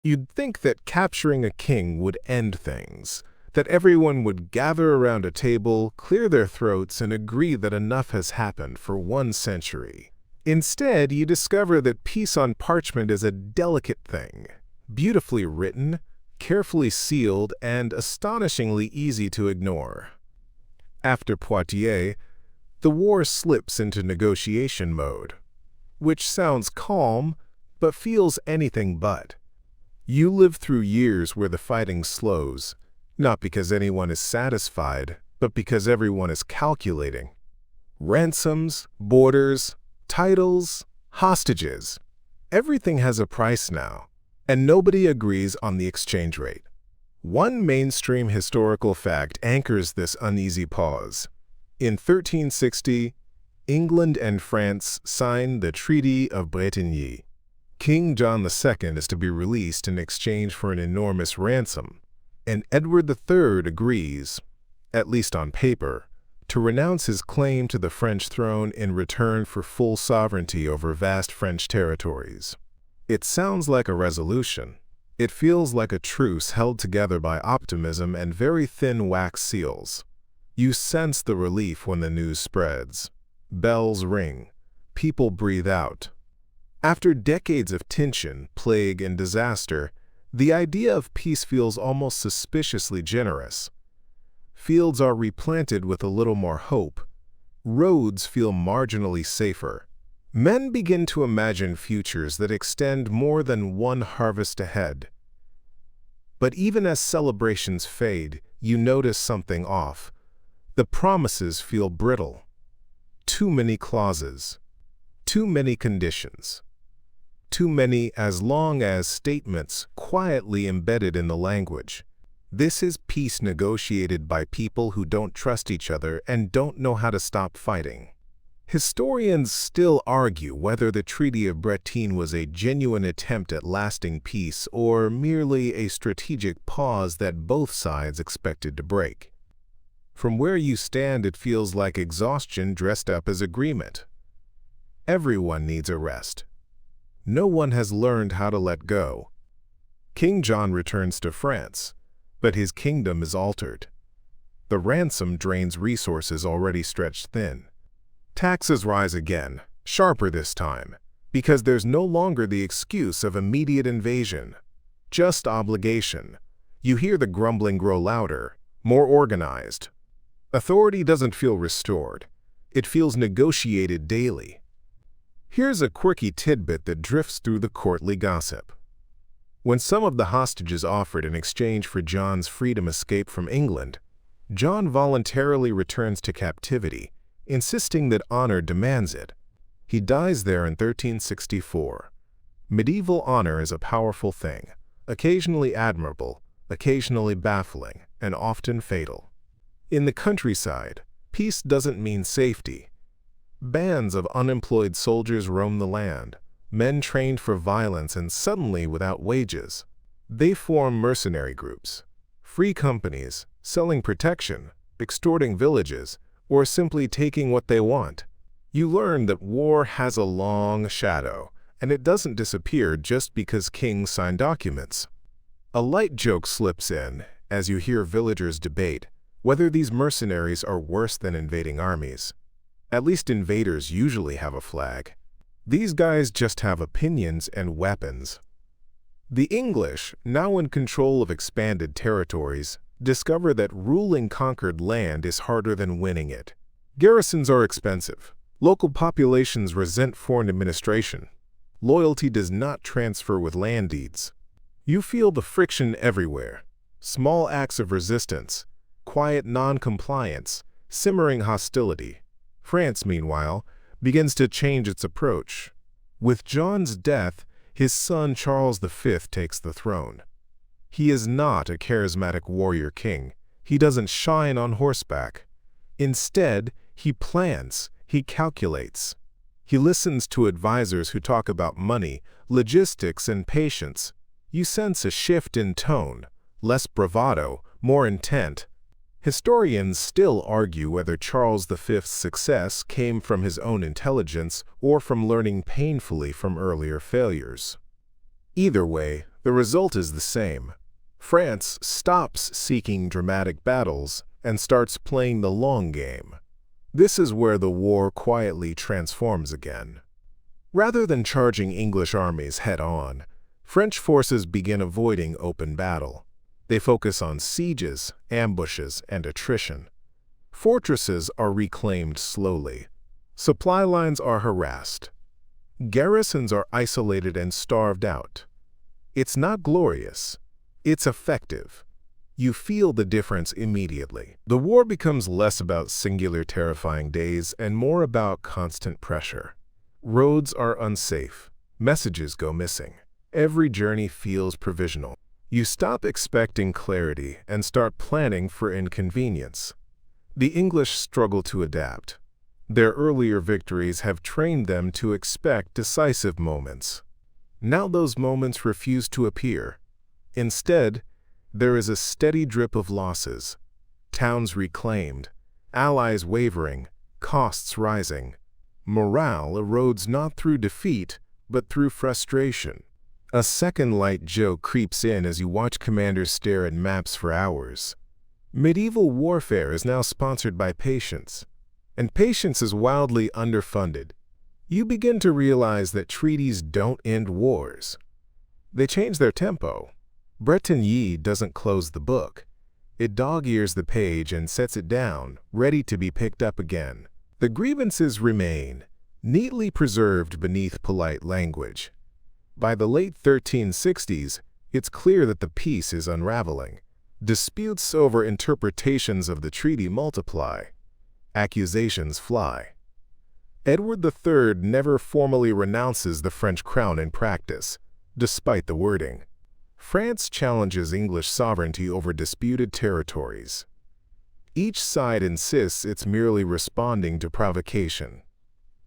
You'd think that capturing a king would end things, that everyone would gather around a table, clear their throats, and agree that enough has happened for 1 century. Instead, you discover that peace on parchment is a delicate thing, beautifully written, carefully sealed, and astonishingly easy to ignore. After Poitiers, the war slips into negotiation mode, which sounds calm, but feels anything but. You live through years where the fighting slows, Not because anyone is satisfied, but because everyone is calculating. Ransoms, borders, titles, hostages. Everything has a price now, and nobody agrees on the exchange rate. One mainstream historical fact anchors this uneasy pause. In 1360, England and France signed the Treaty of Bretigny. King John II is to be released in exchange for an enormous ransom, and Edward III agrees, at least on paper, to renounce his claim to the French throne in return for full sovereignty over vast French territories. It sounds like a resolution. It feels like a truce held together by optimism and very thin wax seals. You sense the relief when the news spreads. Bells ring. People breathe out. After decades of tension, plague, and disaster, the idea of peace feels almost suspiciously generous. Fields are replanted with a little more hope. Roads feel marginally safer. Men begin to imagine futures that extend more than one harvest ahead. But even as celebrations fade, you notice something off. The promises feel brittle. Too many clauses. Too many conditions. Too many as long as statements quietly embedded in the language. This is peace negotiated by people who don't trust each other and don't know how to stop fighting. Historians still argue whether the Treaty of Bretigny was a genuine attempt at lasting peace or merely a strategic pause that both sides expected to break. From where you stand, it feels like exhaustion dressed up as agreement. Everyone needs a rest. No one has learned how to let go. King John returns to France, but his kingdom is altered. The ransom drains resources already stretched thin. Taxes rise again, sharper this time, because there's no longer the excuse of immediate invasion, just obligation. You hear the grumbling grow louder, more organized. Authority doesn't feel restored. It feels negotiated daily. Here's a quirky tidbit that drifts through the courtly gossip. When some of the hostages offered in exchange for John's freedom escape from England, John voluntarily returns to captivity, insisting that honor demands it. He dies there in 1364. Medieval honor is a powerful thing, occasionally admirable, occasionally baffling, and often fatal. In the countryside, peace doesn't mean safety. Bands of unemployed soldiers roam the land, men trained for violence and suddenly without wages. They form mercenary groups, free companies, selling protection, extorting villages, or simply taking what they want. You learn that war has a long shadow, and it doesn't disappear just because kings sign documents. A light joke slips in as you hear villagers debate whether these mercenaries are worse than invading armies. At least invaders usually have a flag. These guys just have opinions and weapons. The English, now in control of expanded territories, discover that ruling conquered land is harder than winning it. Garrisons are expensive. Local populations resent foreign administration. Loyalty does not transfer with land deeds. You feel the friction everywhere. Small acts of resistance, quiet non-compliance, simmering hostility. France, meanwhile, begins to change its approach. With John's death, his son Charles V takes the throne. He is not a charismatic warrior king. He doesn't shine on horseback. Instead, he plans, he calculates. He listens to advisors who talk about money, logistics, and patience. You sense a shift in tone, less bravado, more intent. Historians still argue whether Charles V's success came from his own intelligence or from learning painfully from earlier failures. Either way, the result is the same. France stops seeking dramatic battles and starts playing the long game. This is where the war quietly transforms again. Rather than charging English armies head-on, French forces begin avoiding open battle. They focus on sieges, ambushes, and attrition. Fortresses are reclaimed slowly. Supply lines are harassed. Garrisons are isolated and starved out. It's not glorious. It's effective. You feel the difference immediately. The war becomes less about singular terrifying days and more about constant pressure. Roads are unsafe. Messages go missing. Every journey feels provisional. You stop expecting clarity and start planning for inconvenience. The English struggle to adapt. Their earlier victories have trained them to expect decisive moments. Now those moments refuse to appear. Instead, there is a steady drip of losses. Towns reclaimed, allies wavering, costs rising. Morale erodes not through defeat, but through frustration. A second light joke creeps in as you watch commanders stare at maps for hours. Medieval warfare is now sponsored by patience, and patience is wildly underfunded. You begin to realize that treaties don't end wars. They change their tempo. Bretigny doesn't close the book. It dog-ears the page and sets it down, ready to be picked up again. The grievances remain, neatly preserved beneath polite language. By the late 1360s, it's clear that the peace is unraveling. Disputes over interpretations of the treaty multiply. Accusations fly. Edward III never formally renounces the French crown in practice, despite the wording. France challenges English sovereignty over disputed territories. Each side insists it's merely responding to provocation.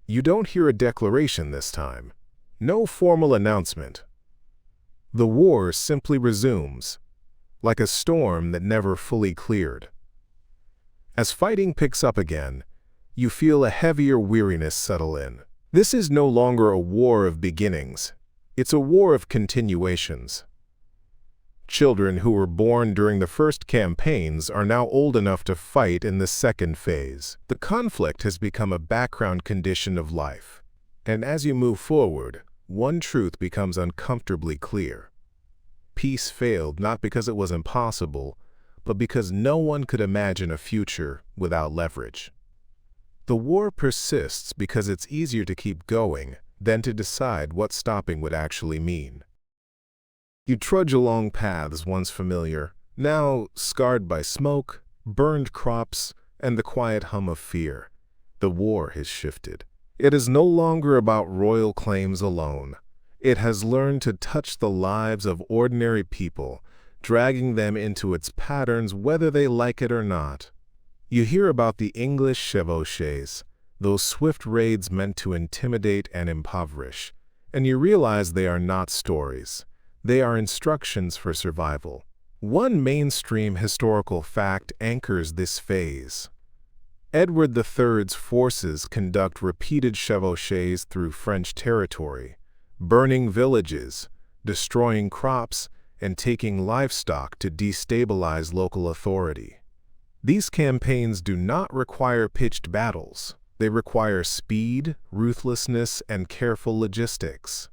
You don't hear a declaration this time. No formal announcement. The war simply resumes, like a storm that never fully cleared. As fighting picks up again, you feel a heavier weariness settle in. This is no longer a war of beginnings. It's a war of continuations. Children who were born during the first campaigns are now old enough to fight in the second phase. The conflict has become a background condition of life. And as you move forward, one truth becomes uncomfortably clear. Peace failed not because it was impossible, but because no one could imagine a future without leverage. The war persists because it's easier to keep going than to decide what stopping would actually mean. You trudge along paths once familiar, now scarred by smoke, burned crops, and the quiet hum of fear. The war has shifted. It is no longer about royal claims alone. It has learned to touch the lives of ordinary people, dragging them into its patterns whether they like it or not. You hear about the English chevauchés, those swift raids meant to intimidate and impoverish, and you realize they are not stories. They are instructions for survival. One mainstream historical fact anchors this phase. Edward III's forces conduct repeated chevauchés through French territory, burning villages, destroying crops, and taking livestock to destabilize local authority. These campaigns do not require pitched battles. They require speed, ruthlessness, and careful logistics.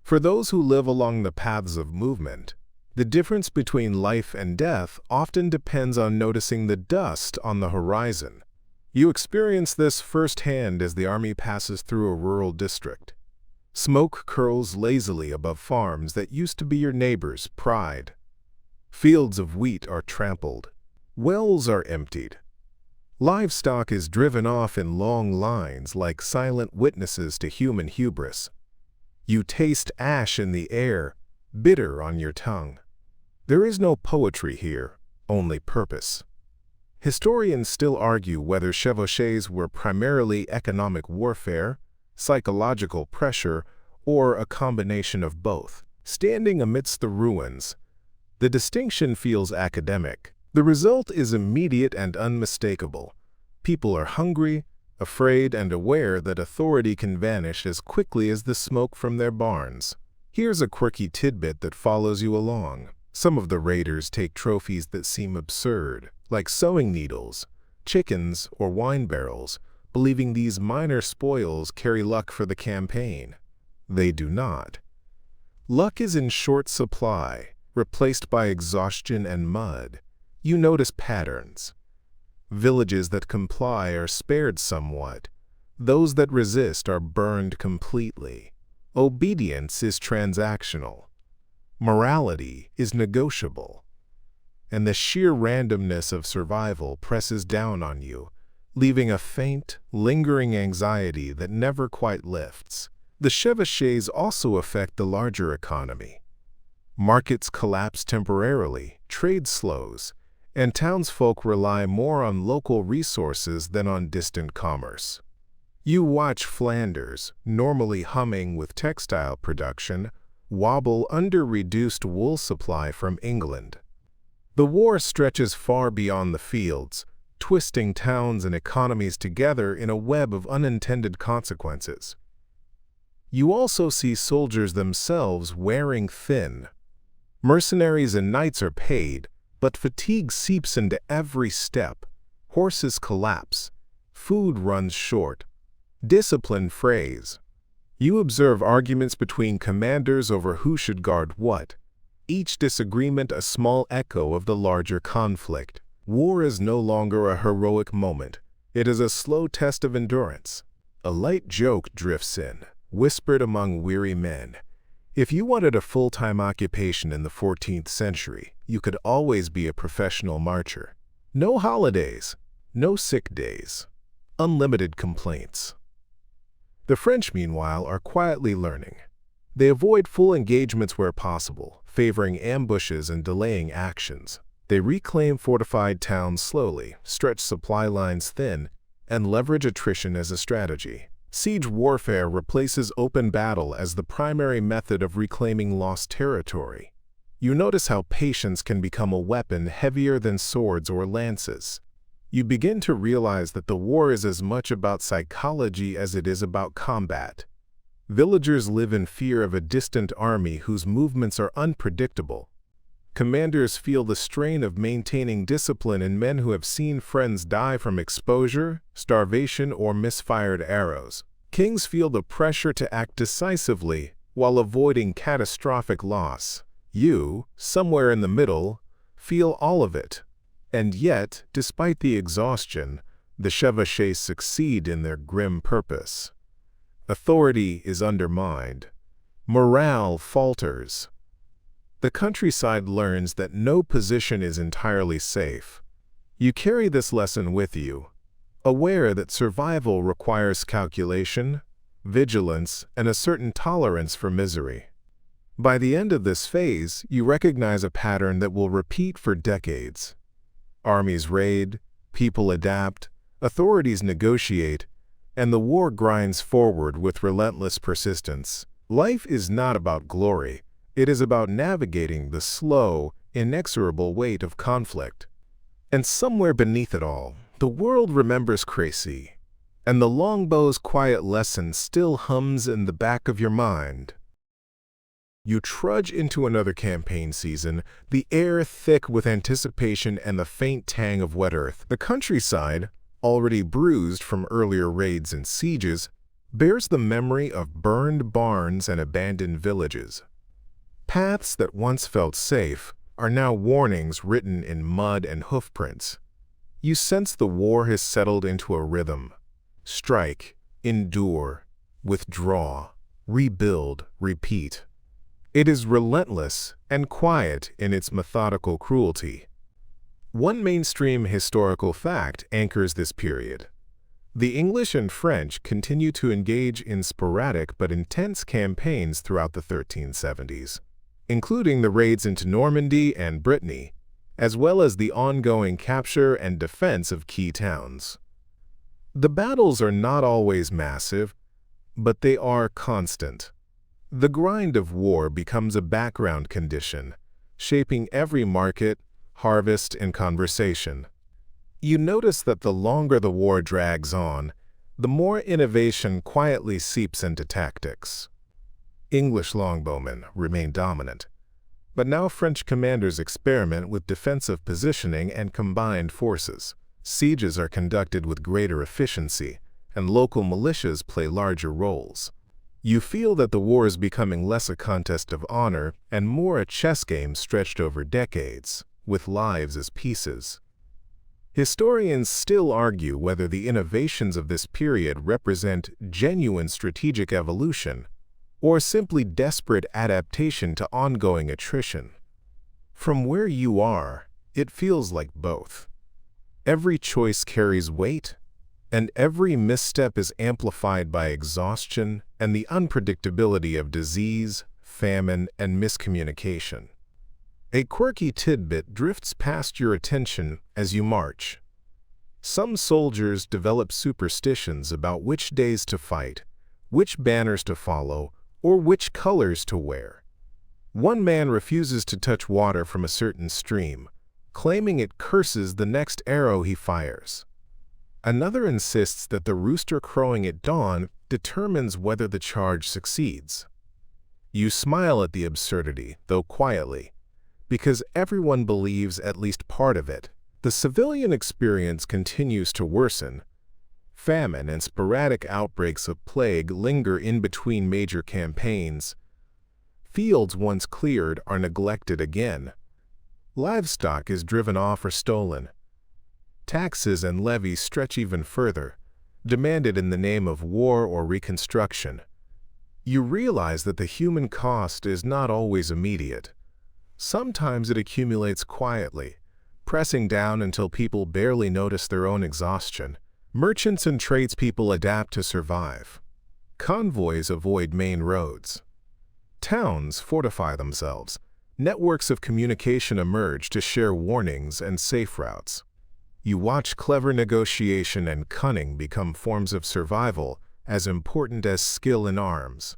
For those who live along the paths of movement, the difference between life and death often depends on noticing the dust on the horizon. You experience this firsthand as the army passes through a rural district. Smoke curls lazily above farms that used to be your neighbor's pride. Fields of wheat are trampled. Wells are emptied. Livestock is driven off in long lines like silent witnesses to human hubris. You taste ash in the air, bitter on your tongue. There is no poetry here, only purpose. Historians still argue whether chevauchés were primarily economic warfare, psychological pressure, or a combination of both. Standing amidst the ruins, the distinction feels academic. The result is immediate and unmistakable. People are hungry, afraid, and aware that authority can vanish as quickly as the smoke from their barns. Here's a quirky tidbit that follows you along. Some of the raiders take trophies that seem absurd, like sewing needles, chickens, or wine barrels, believing these minor spoils carry luck for the campaign. They do not. Luck is in short supply, replaced by exhaustion and mud. You notice patterns. Villages that comply are spared somewhat. Those that resist are burned completely. Obedience is transactional. Morality is negotiable. and the sheer randomness of survival presses down on you, leaving a faint, lingering anxiety that never quite lifts. The chevauchés also affect the larger economy. Markets collapse temporarily, trade slows, and townsfolk rely more on local resources than on distant commerce. You watch Flanders, normally humming with textile production, wobble under reduced wool supply from England. The war stretches far beyond the fields, twisting towns and economies together in a web of unintended consequences. You also see soldiers themselves wearing thin. Mercenaries and knights are paid, but fatigue seeps into every step. Horses collapse. Food runs short. Discipline frays. You observe arguments between commanders over who should guard what, each disagreement a small echo of the larger conflict. War is no longer a heroic moment. It is a slow test of endurance. A light joke drifts in, whispered among weary men. If you wanted a full-time occupation in the 14th century, you could always be a professional marcher. No holidays, no sick days, unlimited complaints. The French, meanwhile, are quietly learning. They avoid full engagements where possible, favoring ambushes and delaying actions. They reclaim fortified towns slowly, stretch supply lines thin, and leverage attrition as a strategy. Siege warfare replaces open battle as the primary method of reclaiming lost territory. You notice how patience can become a weapon heavier than swords or lances. You begin to realize that the war is as much about psychology as it is about combat. Villagers live in fear of a distant army whose movements are unpredictable. Commanders feel the strain of maintaining discipline in men who have seen friends die from exposure, starvation, or misfired arrows. Kings feel the pressure to act decisively while avoiding catastrophic loss. You, somewhere in the middle, feel all of it. And yet, despite the exhaustion, the chevauchés succeed in their grim purpose. Authority is undermined. Morale falters. The countryside learns that no position is entirely safe. You carry this lesson with you, aware that survival requires calculation, vigilance, and a certain tolerance for misery. By the end of this phase, you recognize a pattern that will repeat for decades. Armies raid, people adapt, authorities negotiate, and the war grinds forward with relentless persistence. Life is not about glory. It is about navigating the slow, inexorable weight of conflict. And somewhere beneath it all, the world remembers Crécy, and the longbow's quiet lesson still hums in the back of your mind. You trudge into another campaign season, the air thick with anticipation and the faint tang of wet earth. The countryside, already bruised from earlier raids and sieges, bears the memory of burned barns and abandoned villages. Paths that once felt safe are now warnings written in mud and hoofprints. You sense the war has settled into a rhythm. Strike, endure, withdraw, rebuild, repeat. It is relentless and quiet in its methodical cruelty. One mainstream historical fact anchors this period. The English and French continue to engage in sporadic but intense campaigns throughout the 1370s. Including the raids into Normandy and Brittany, as well as the ongoing capture and defense of key towns. The battles are not always massive, but they are constant. The grind of war becomes a background condition, shaping every market, harvest, and conversation. You notice that the longer the war drags on, the more innovation quietly seeps into tactics. English longbowmen remain dominant, but now French commanders experiment with defensive positioning and combined forces. Sieges are conducted with greater efficiency, and local militias play larger roles. You feel that the war is becoming less a contest of honor and more a chess game stretched over decades, with lives as pieces. Historians still argue whether the innovations of this period represent genuine strategic evolution or simply desperate adaptation to ongoing attrition. From where you are, it feels like both. Every choice carries weight, and every misstep is amplified by exhaustion and the unpredictability of disease, famine, and miscommunication. A quirky tidbit drifts past your attention as you march. Some soldiers develop superstitions about which days to fight, which banners to follow, or which colors to wear. One man refuses to touch water from a certain stream, claiming it curses the next arrow he fires. Another insists that the rooster crowing at dawn determines whether the charge succeeds. You smile at the absurdity, though quietly, because everyone believes at least part of it. The civilian experience continues to worsen. Famine and sporadic outbreaks of plague linger in between major campaigns. Fields once cleared are neglected again. Livestock is driven off or stolen. Taxes and levies stretch even further, demanded in the name of war or reconstruction. You realize that the human cost is not always immediate. Sometimes it accumulates quietly, pressing down until people barely notice their own exhaustion. Merchants and tradespeople adapt to survive. Convoys avoid main roads. Towns fortify themselves. Networks of communication emerge to share warnings and safe routes. You watch clever negotiation and cunning become forms of survival as important as skill in arms.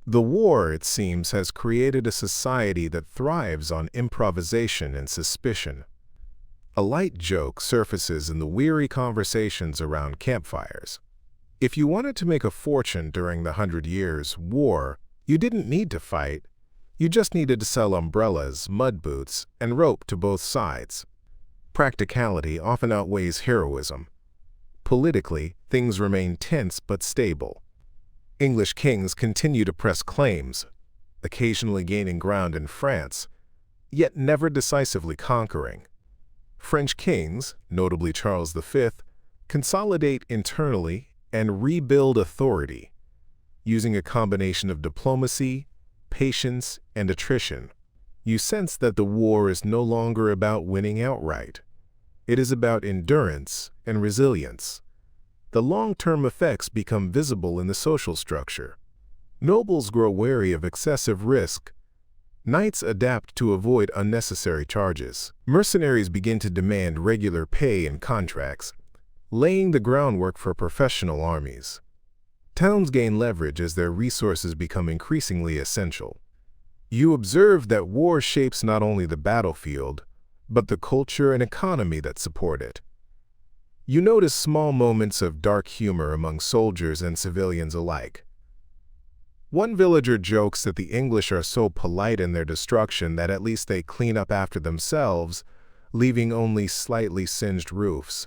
The war, it seems, has created a society that thrives on improvisation and suspicion. A light joke surfaces in the weary conversations around campfires. If you wanted to make a fortune during the 100 Years' War, you didn't need to fight. You just needed to sell umbrellas, mud boots, and rope to both sides. Practicality often outweighs heroism. Politically, things remain tense but stable. English kings continue to press claims, occasionally gaining ground in France, yet never decisively conquering. French kings, notably Charles V, consolidate internally and rebuild authority, using a combination of diplomacy, patience, and attrition. You sense that the war is no longer about winning outright. It is about endurance and resilience. The long-term effects become visible in the social structure. Nobles grow wary of excessive risk. Knights adapt to avoid unnecessary charges. Mercenaries begin to demand regular pay and contracts, laying the groundwork for professional armies. Towns gain leverage as their resources become increasingly essential. You observe that war shapes not only the battlefield, but the culture and economy that support it. You notice small moments of dark humor among soldiers and civilians alike. One villager jokes that the English are so polite in their destruction that at least they clean up after themselves, leaving only slightly singed roofs.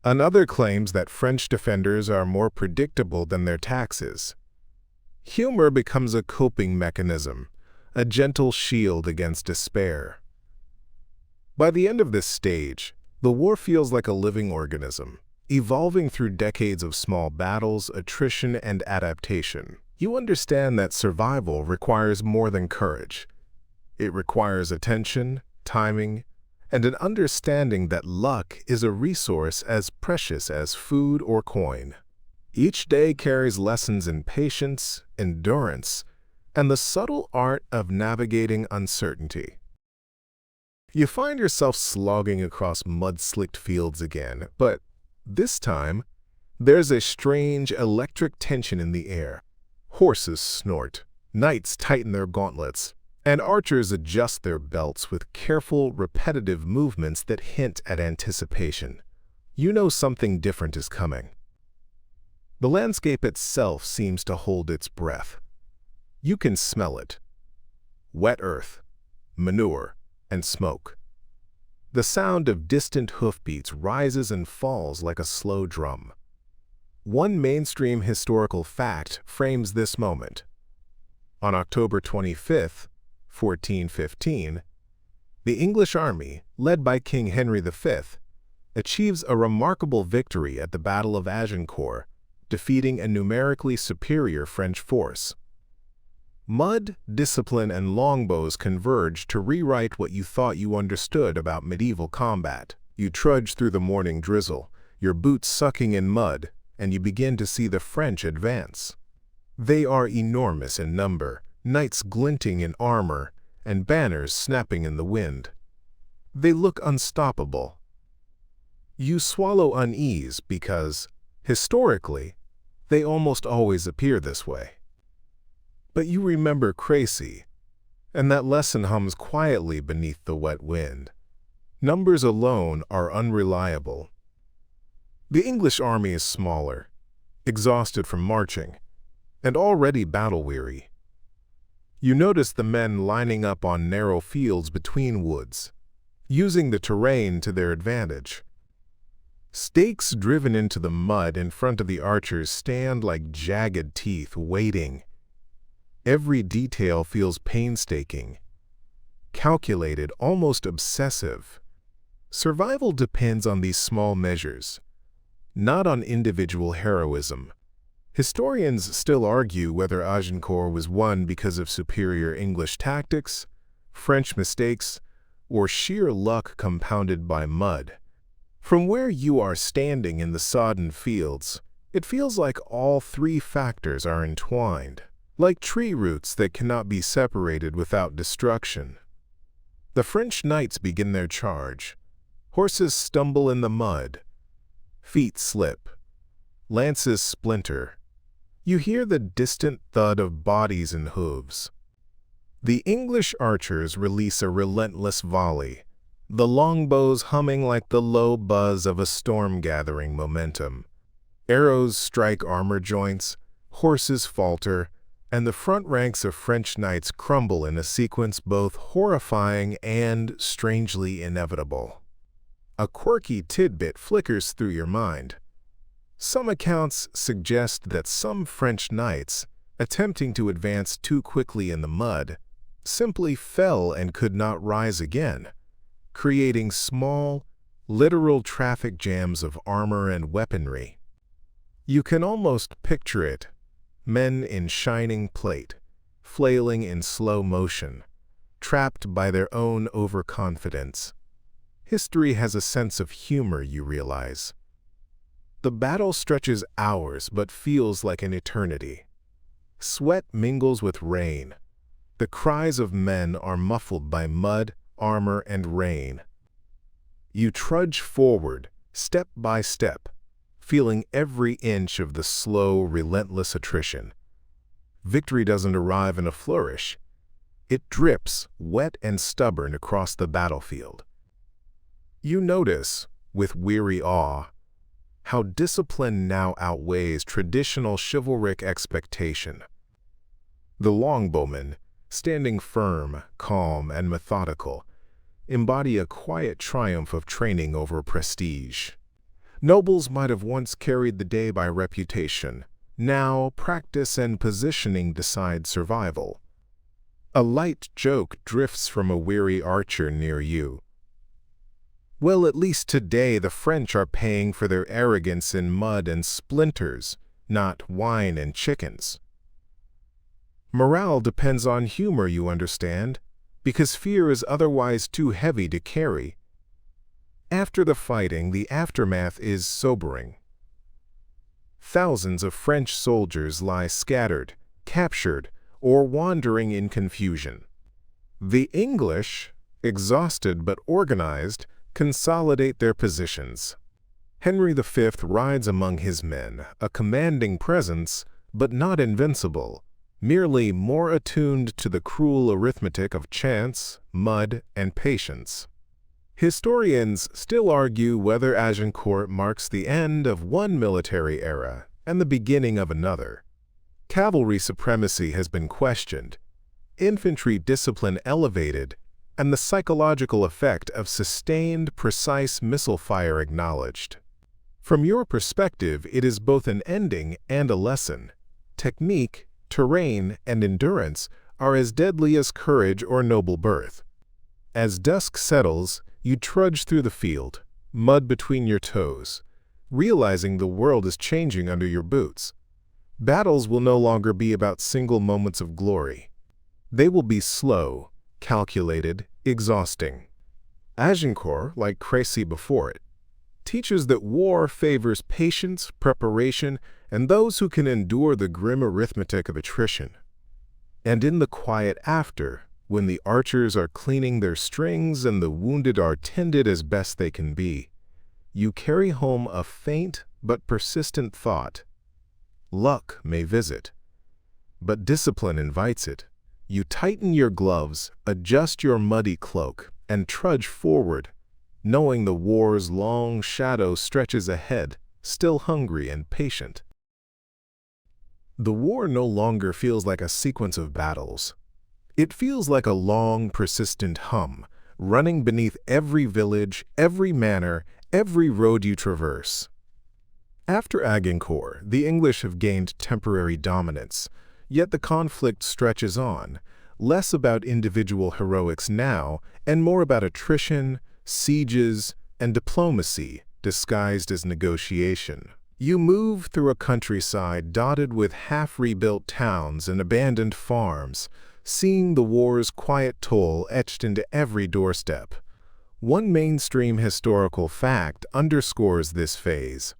Another claims that French defenders are more predictable than their taxes. Humor becomes a coping mechanism, a gentle shield against despair. By the end of this stage, the war feels like a living organism, evolving through decades of small battles, attrition, and adaptation. You understand that survival requires more than courage. It requires attention, timing, and an understanding that luck is a resource as precious as food or coin. Each day carries lessons in patience, endurance, and the subtle art of navigating uncertainty. You find yourself slogging across mud-slicked fields again, but this time, there's a strange electric tension in the air. Horses snort, knights tighten their gauntlets, and archers adjust their belts with careful, repetitive movements that hint at anticipation. You know something different is coming. The landscape itself seems to hold its breath. You can smell it. Wet earth, manure, and smoke. The sound of distant hoofbeats rises and falls like a slow drum. One mainstream historical fact frames this moment. On October 25, 1415, the English army, led by King Henry V, achieves a remarkable victory at the Battle of Agincourt, defeating a numerically superior French force. Mud, discipline, and longbows converge to rewrite what you thought you understood about medieval combat. You trudge through the morning drizzle, your boots sucking in mud, and you begin to see the French advance. They are enormous in number, knights glinting in armor, and banners snapping in the wind. They look unstoppable. You swallow unease because, historically, they almost always appear this way. But you remember Crécy, and that lesson hums quietly beneath the wet wind. Numbers alone are unreliable. The English army is smaller, exhausted from marching, and already battle-weary. You notice the men lining up on narrow fields between woods, using the terrain to their advantage. Stakes driven into the mud in front of the archers stand like jagged teeth, waiting. Every detail feels painstaking, calculated, almost obsessive. Survival depends on these small measures, not on individual heroism. Historians still argue whether Agincourt was won because of superior English tactics, French mistakes, or sheer luck compounded by mud. From where you are standing in the sodden fields, it feels like all three factors are entwined, like tree roots that cannot be separated without destruction. The French knights begin their charge. Horses stumble in the mud. Feet slip. Lances splinter. You hear the distant thud of bodies and hooves. The English archers release a relentless volley, the longbows humming like the low buzz of a storm gathering momentum. Arrows strike armor joints, horses falter, and the front ranks of French knights crumble in a sequence both horrifying and strangely inevitable. A quirky tidbit flickers through your mind. Some accounts suggest that some French knights, attempting to advance too quickly in the mud, simply fell and could not rise again, creating small, literal traffic jams of armor and weaponry. You can almost picture it. Men in shining plate, flailing in slow motion, trapped by their own overconfidence. History has a sense of humor, you realize. The battle stretches hours but feels like an eternity. Sweat mingles with rain. The cries of men are muffled by mud, armor, and rain. You trudge forward, step by step, feeling every inch of the slow, relentless attrition. Victory doesn't arrive in a flourish. It drips, wet and stubborn, across the battlefield. You notice, with weary awe, how discipline now outweighs traditional chivalric expectation. The longbowmen, standing firm, calm, and methodical, embody a quiet triumph of training over prestige. Nobles might have once carried the day by reputation. Now, practice and positioning decide survival. A light joke drifts from a weary archer near you. Well, at least today the French are paying for their arrogance in mud and splinters, not wine and chickens. Morale depends on humor, you understand, because fear is otherwise too heavy to carry. After the fighting, the aftermath is sobering. Thousands of French soldiers lie scattered, captured, or wandering in confusion. The English, exhausted but organized, consolidate their positions. Henry V rides among his men, a commanding presence, but not invincible, merely more attuned to the cruel arithmetic of chance, mud, and patience. Historians still argue whether Agincourt marks the end of one military era and the beginning of another. Cavalry supremacy has been questioned, infantry discipline elevated, and the psychological effect of sustained, precise missile fire acknowledged. From your perspective, it is both an ending and a lesson. Technique, terrain, and endurance are as deadly as courage or noble birth. As dusk settles, you trudge through the field, mud between your toes, realizing the world is changing under your boots. Battles will no longer be about single moments of glory. They will be slow, calculated, exhausting. Agincourt, like Crécy before it, teaches that war favors patience, preparation, and those who can endure the grim arithmetic of attrition. And in the quiet after, when the archers are cleaning their strings and the wounded are tended as best they can be, you carry home a faint but persistent thought. Luck may visit, but discipline invites it. You tighten your gloves, adjust your muddy cloak, and trudge forward, knowing the war's long shadow stretches ahead, still hungry and patient. The war no longer feels like a sequence of battles. It feels like a long, persistent hum, running beneath every village, every manor, every road you traverse. After Agincourt, the English have gained temporary dominance, yet the conflict stretches on, less about individual heroics now and more about attrition, sieges, and diplomacy disguised as negotiation. You move through a countryside dotted with half-rebuilt towns and abandoned farms, seeing the war's quiet toll etched into every doorstep. One mainstream historical fact underscores this phase.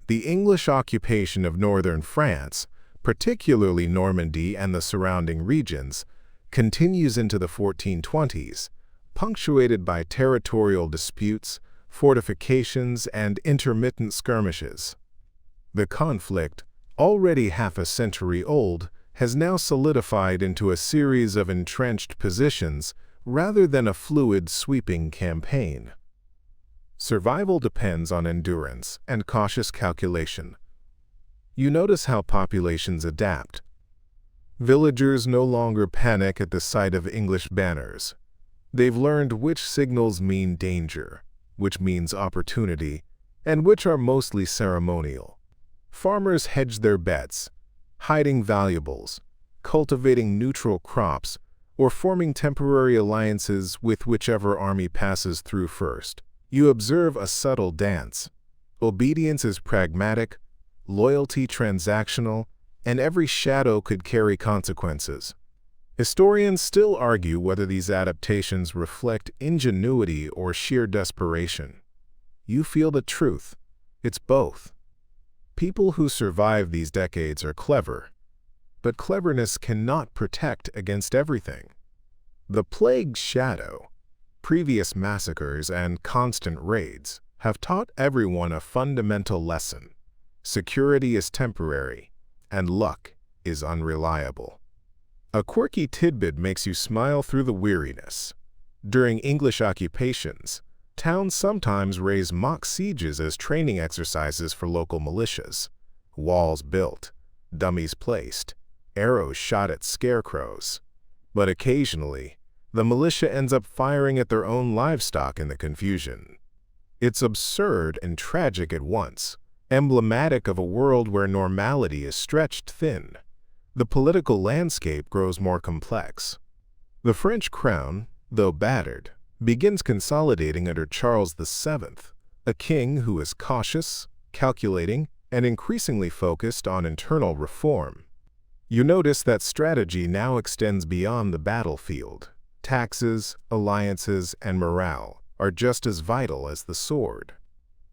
The English occupation of northern France, particularly Normandy and the surrounding regions, continues into the 1420s, punctuated by territorial disputes, fortifications, and intermittent skirmishes. The conflict, already half a century old, has now solidified into a series of entrenched positions rather than a fluid, sweeping campaign. Survival depends on endurance and cautious calculation. You notice how populations adapt. Villagers no longer panic at the sight of English banners. They've learned which signals mean danger, which means opportunity, and which are mostly ceremonial. Farmers hedge their bets, hiding valuables, cultivating neutral crops, or forming temporary alliances with whichever army passes through first. You observe a subtle dance. Obedience is pragmatic, loyalty transactional, and every shadow could carry consequences. Historians still argue whether these adaptations reflect ingenuity or sheer desperation. You feel the truth. It's both. People who survive these decades are clever, but cleverness cannot protect against everything. The plague's shadow, previous massacres, and constant raids have taught everyone a fundamental lesson. Security is temporary, and luck is unreliable. A quirky tidbit makes you smile through the weariness. During English occupations, towns sometimes raise mock sieges as training exercises for local militias. Walls built, dummies placed, arrows shot at scarecrows. But occasionally, the militia ends up firing at their own livestock in the confusion. It's absurd and tragic at once, emblematic of a world where normality is stretched thin. The political landscape grows more complex. The French crown, though battered, begins consolidating under Charles VII, a king who is cautious, calculating, and increasingly focused on internal reform. You notice that strategy now extends beyond the battlefield. Taxes, alliances, and morale are just as vital as the sword.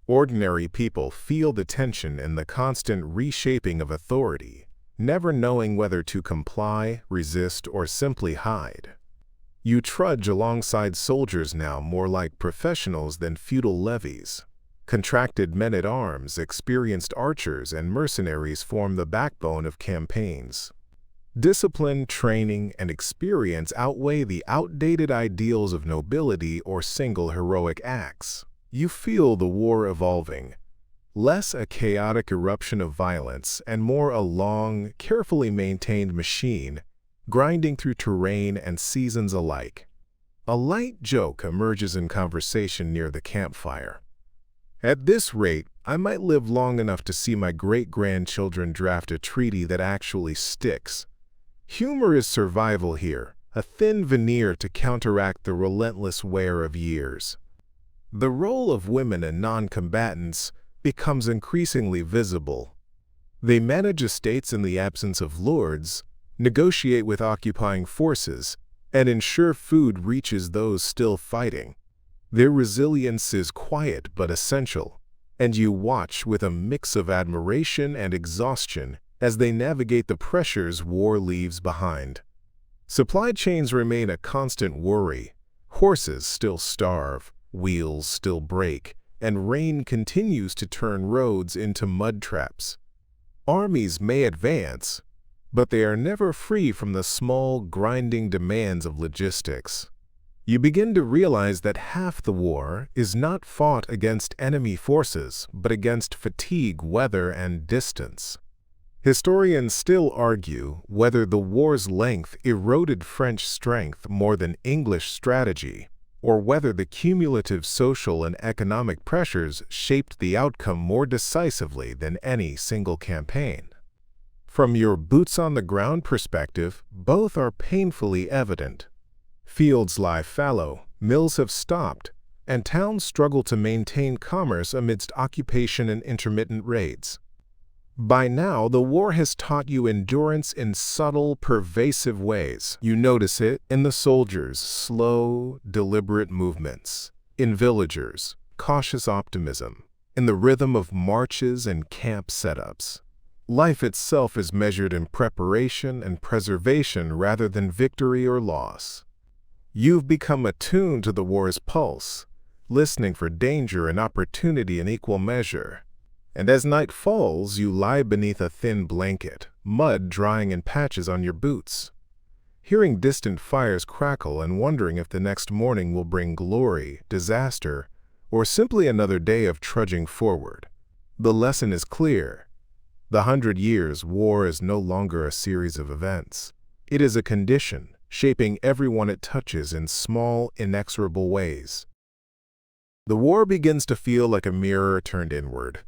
Ordinary people feel the tension in the constant reshaping of authority, never knowing whether to comply, resist, or simply hide. You trudge alongside soldiers now more like professionals than feudal levies. Contracted men-at-arms, experienced archers, and mercenaries form the backbone of campaigns. Discipline, training, and experience outweigh the outdated ideals of nobility or single heroic acts. You feel the war evolving, less a chaotic eruption of violence and more a long, carefully maintained machine, grinding through terrain and seasons alike. A light joke emerges in conversation near the campfire. At this rate, I might live long enough to see my great-grandchildren draft a treaty that actually sticks. Humor is survival here, a thin veneer to counteract the relentless wear of years. The role of women and non-combatants becomes increasingly visible. They manage estates in the absence of lords, negotiate with occupying forces, and ensure food reaches those still fighting. Their resilience is quiet but essential, and you watch with a mix of admiration and exhaustion as they navigate the pressures war leaves behind. Supply chains remain a constant worry. Horses still starve, wheels still break, and rain continues to turn roads into mud traps. Armies may advance, but they are never free from the small, grinding demands of logistics. You begin to realize that half the war is not fought against enemy forces, but against fatigue, weather, and distance. Historians still argue whether the war's length eroded French strength more than English strategy, or whether the cumulative social and economic pressures shaped the outcome more decisively than any single campaign. From your boots-on-the-ground perspective, both are painfully evident. Fields lie fallow, mills have stopped, and towns struggle to maintain commerce amidst occupation and intermittent raids. By now, the war has taught you endurance in subtle, pervasive ways. You notice it in the soldiers' slow, deliberate movements, in villagers' cautious optimism, in the rhythm of marches and camp setups. Life itself is measured in preparation and preservation rather than victory or loss. You've become attuned to the war's pulse, listening for danger and opportunity in equal measure. And as night falls, you lie beneath a thin blanket, mud drying in patches on your boots, hearing distant fires crackle and wondering if the next morning will bring glory, disaster, or simply another day of trudging forward. The lesson is clear. The 100 Years' War is no longer a series of events. It is a condition, shaping everyone it touches in small, inexorable ways. The war begins to feel like a mirror turned inward.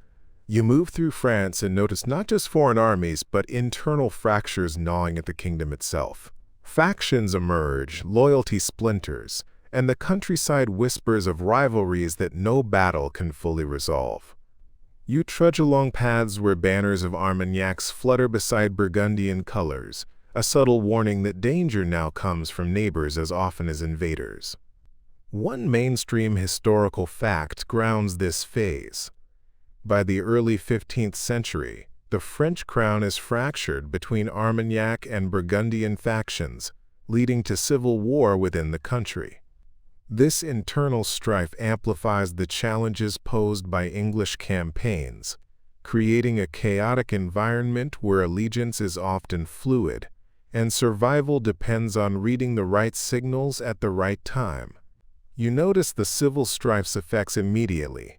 You move through France and notice not just foreign armies, but internal fractures gnawing at the kingdom itself. Factions emerge, loyalty splinters, and the countryside whispers of rivalries that no battle can fully resolve. You trudge along paths where banners of Armagnacs flutter beside Burgundian colors, a subtle warning that danger now comes from neighbors as often as invaders. One mainstream historical fact grounds this phase. By the early 15th century, the French crown is fractured between Armagnac and Burgundian factions, leading to civil war within the country. This internal strife amplifies the challenges posed by English campaigns, creating a chaotic environment where allegiance is often fluid, and survival depends on reading the right signals at the right time. You notice the civil strife's effects immediately.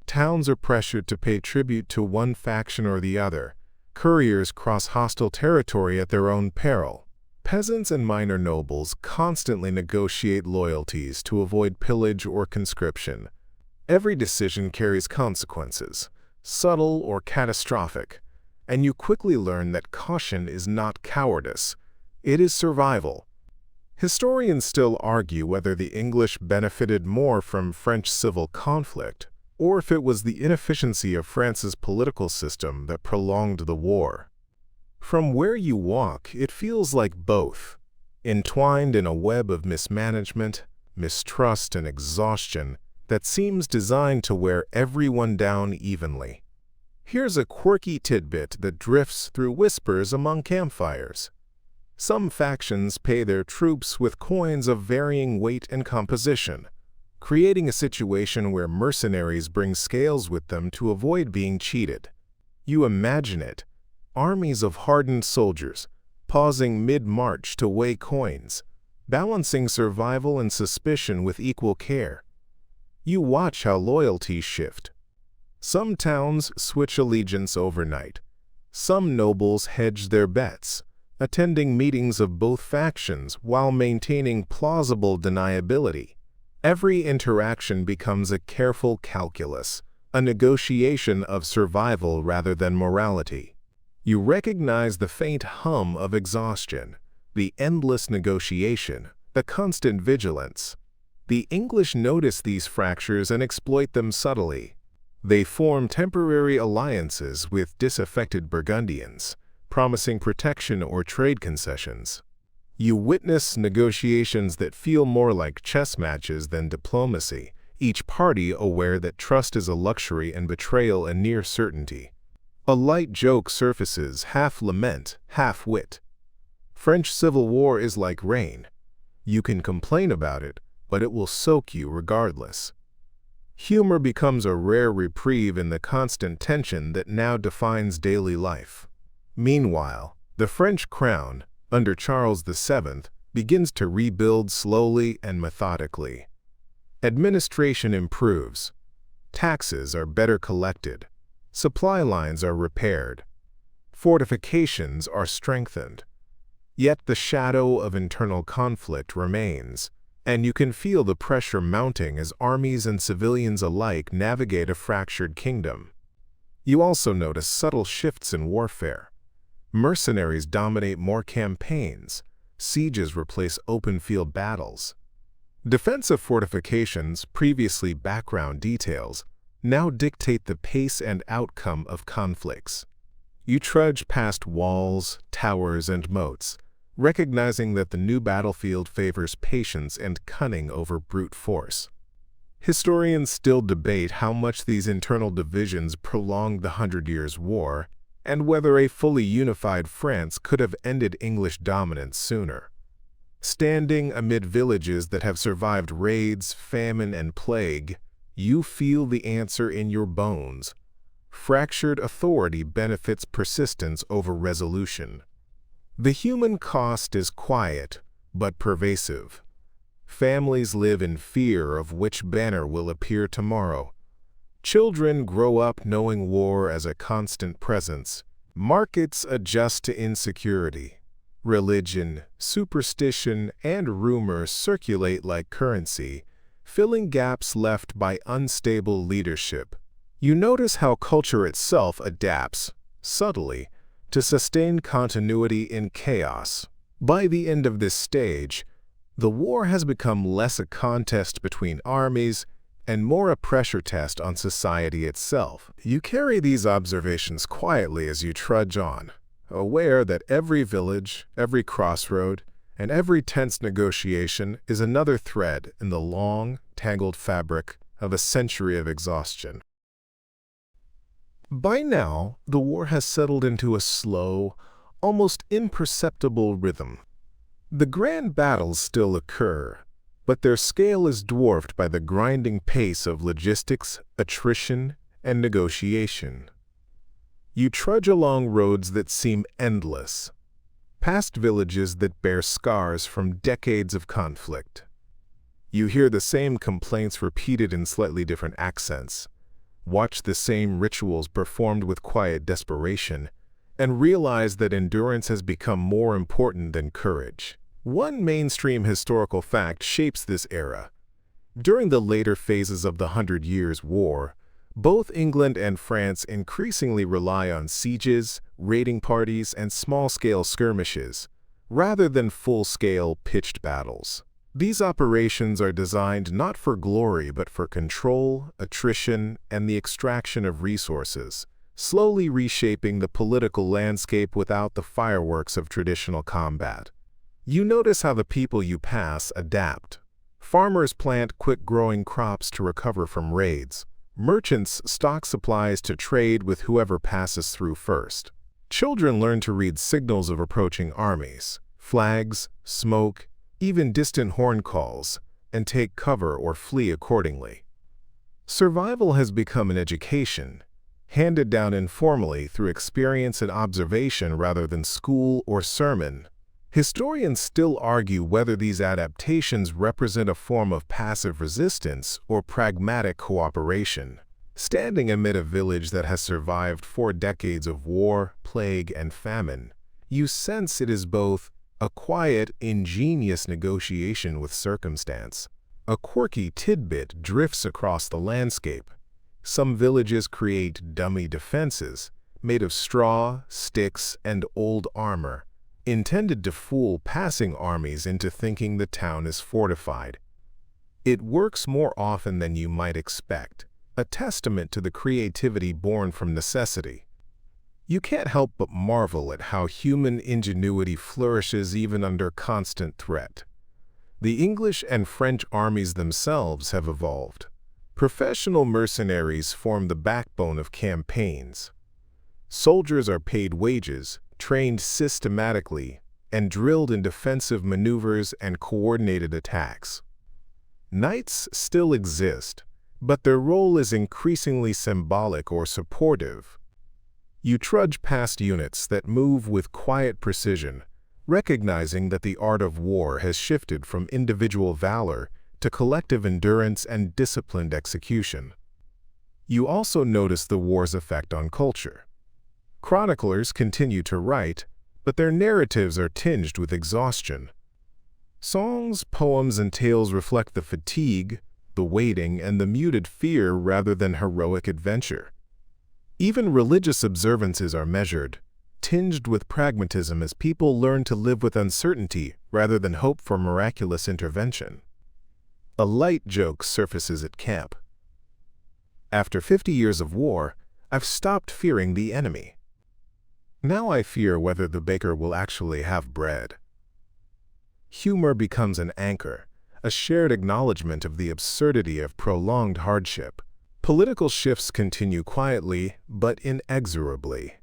Towns are pressured to pay tribute to one faction or the other. Couriers cross hostile territory at their own peril. Peasants and minor nobles constantly negotiate loyalties to avoid pillage or conscription. Every decision carries consequences, subtle or catastrophic, and you quickly learn that caution is not cowardice, it is survival. Historians still argue whether the English benefited more from French civil conflict, or if it was the inefficiency of France's political system that prolonged the war. From where you walk, it feels like both, entwined in a web of mismanagement, mistrust, and exhaustion that seems designed to wear everyone down evenly. Here's a quirky tidbit that drifts through whispers among campfires. Some factions pay their troops with coins of varying weight and composition, creating a situation where mercenaries bring scales with them to avoid being cheated. You imagine it, armies of hardened soldiers, pausing mid-march to weigh coins, balancing survival and suspicion with equal care. You watch how loyalties shift. Some towns switch allegiance overnight. Some nobles hedge their bets, attending meetings of both factions while maintaining plausible deniability. Every interaction becomes a careful calculus, a negotiation of survival rather than morality. You recognize the faint hum of exhaustion, the endless negotiation, the constant vigilance. The English notice these fractures and exploit them subtly. They form temporary alliances with disaffected Burgundians, promising protection or trade concessions. You witness negotiations that feel more like chess matches than diplomacy, each party aware that trust is a luxury and betrayal a near certainty. A light joke surfaces, half lament, half wit. French Civil War is like rain. You can complain about it, but it will soak you regardless. Humor becomes a rare reprieve in the constant tension that now defines daily life. Meanwhile, the French crown, under Charles VII, begins to rebuild slowly and methodically. Administration improves. Taxes are better collected. Supply lines are repaired. Fortifications are strengthened. Yet the shadow of internal conflict remains, and you can feel the pressure mounting as armies and civilians alike navigate a fractured kingdom. You also notice subtle shifts in warfare. Mercenaries dominate more campaigns. Sieges replace open-field battles. Defensive fortifications, previously background details, now dictate the pace and outcome of conflicts. You trudge past walls, towers, and moats, recognizing that the new battlefield favors patience and cunning over brute force. Historians still debate how much these internal divisions prolonged the Hundred Years' War, and whether a fully unified France could have ended English dominance sooner. Standing amid villages that have survived raids, famine, and plague, you feel the answer in your bones. Fractured authority benefits persistence over resolution. The human cost is quiet, but pervasive. Families live in fear of which banner will appear tomorrow. Children grow up knowing war as a constant presence. Markets adjust to insecurity. Religion, superstition, and rumor circulate like currency, filling gaps left by unstable leadership. You notice how culture itself adapts, subtly, to sustain continuity in chaos. By the end of this stage, the war has become less a contest between armies and more a pressure test on society itself. You carry these observations quietly as you trudge on, aware that every village, every crossroad, and every tense negotiation is another thread in the long, tangled fabric of a century of exhaustion. By now, the war has settled into a slow, almost imperceptible rhythm. The grand battles still occur, but their scale is dwarfed by the grinding pace of logistics, attrition, and negotiation. You trudge along roads that seem endless, past villages that bear scars from decades of conflict. You hear the same complaints repeated in slightly different accents, watch the same rituals performed with quiet desperation, and realize that endurance has become more important than courage. One mainstream historical fact shapes this era. During the later phases of the Hundred Years' War, both England and France increasingly rely on sieges, raiding parties, and small-scale skirmishes, rather than full-scale pitched battles. These operations are designed not for glory but for control, attrition, and the extraction of resources, slowly reshaping the political landscape without the fireworks of traditional combat. You notice how the people you pass adapt. Farmers plant quick-growing crops to recover from raids. Merchants stock supplies to trade with whoever passes through first. Children learn to read signals of approaching armies, flags, smoke, even distant horn calls, and take cover or flee accordingly. Survival has become an education, handed down informally through experience and observation rather than school or sermon. Historians still argue whether these adaptations represent a form of passive resistance or pragmatic cooperation. Standing amid a village that has survived 4 decades of war, plague, and famine, you sense it is both a quiet, ingenious negotiation with circumstance. A quirky tidbit drifts across the landscape. Some villages create dummy defenses, made of straw, sticks, and old armor, intended to fool passing armies into thinking the town is fortified. It works more often than you might expect, a testament to the creativity born from necessity. You can't help but marvel at how human ingenuity flourishes even under constant threat. The English and French armies themselves have evolved. Professional mercenaries form the backbone of campaigns. Soldiers are paid wages, trained systematically, and drilled in defensive maneuvers and coordinated attacks. Knights still exist, but their role is increasingly symbolic or supportive. You trudge past units that move with quiet precision, recognizing that the art of war has shifted from individual valor to collective endurance and disciplined execution. You also notice the war's effect on culture. Chroniclers continue to write, but their narratives are tinged with exhaustion. Songs, poems, and tales reflect the fatigue, the waiting, and the muted fear rather than heroic adventure. Even religious observances are measured, tinged with pragmatism as people learn to live with uncertainty rather than hope for miraculous intervention. A light joke surfaces at camp. After 50 years of war, I've stopped fearing the enemy. Now I fear whether the baker will actually have bread. Humor becomes an anchor, a shared acknowledgement of the absurdity of prolonged hardship. Political shifts continue quietly, but inexorably.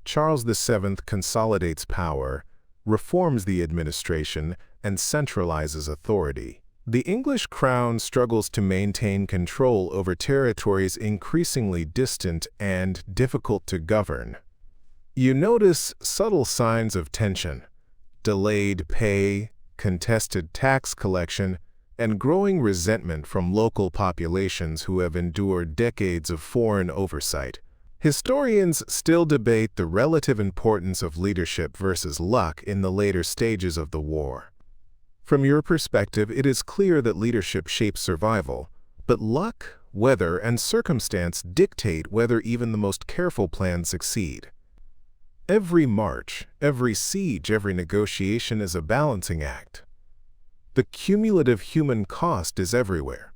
Charles VII consolidates power, reforms the administration, and centralizes authority. The English crown struggles to maintain control over territories increasingly distant and difficult to govern. You notice subtle signs of tension: delayed pay, contested tax collection, and growing resentment from local populations who have endured decades of foreign oversight. Historians still debate the relative importance of leadership versus luck in the later stages of the war. From your perspective, it is clear that leadership shapes survival, but luck, weather, and circumstance dictate whether even the most careful plans succeed. Every march, every siege, every negotiation is a balancing act. The cumulative human cost is everywhere.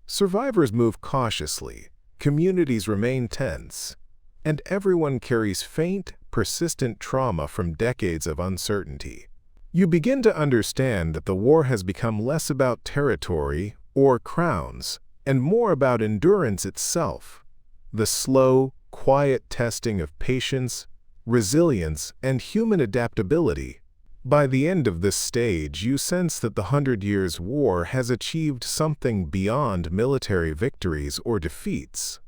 Survivors move cautiously, communities remain tense, and everyone carries faint, persistent trauma from decades of uncertainty. You begin to understand that the war has become less about territory or crowns and more about endurance itself, the slow, quiet testing of patience, resilience, and human adaptability. By the end of this stage, you sense that the 100 Years' War has achieved something beyond military victories or defeats.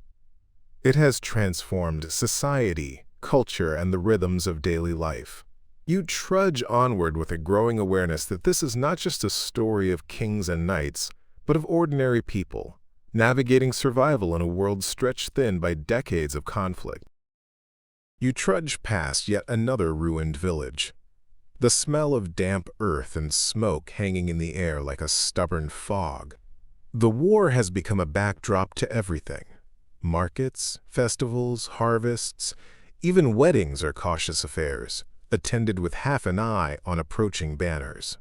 It has transformed society, culture, and the rhythms of daily life. You trudge onward with a growing awareness that this is not just a story of kings and knights, but of ordinary people, navigating survival in a world stretched thin by decades of conflict. You trudge past yet another ruined village. The smell of damp earth and smoke hanging in the air like a stubborn fog. The war has become a backdrop to everything. Markets, festivals, harvests, even weddings are cautious affairs, attended with half an eye on approaching banners.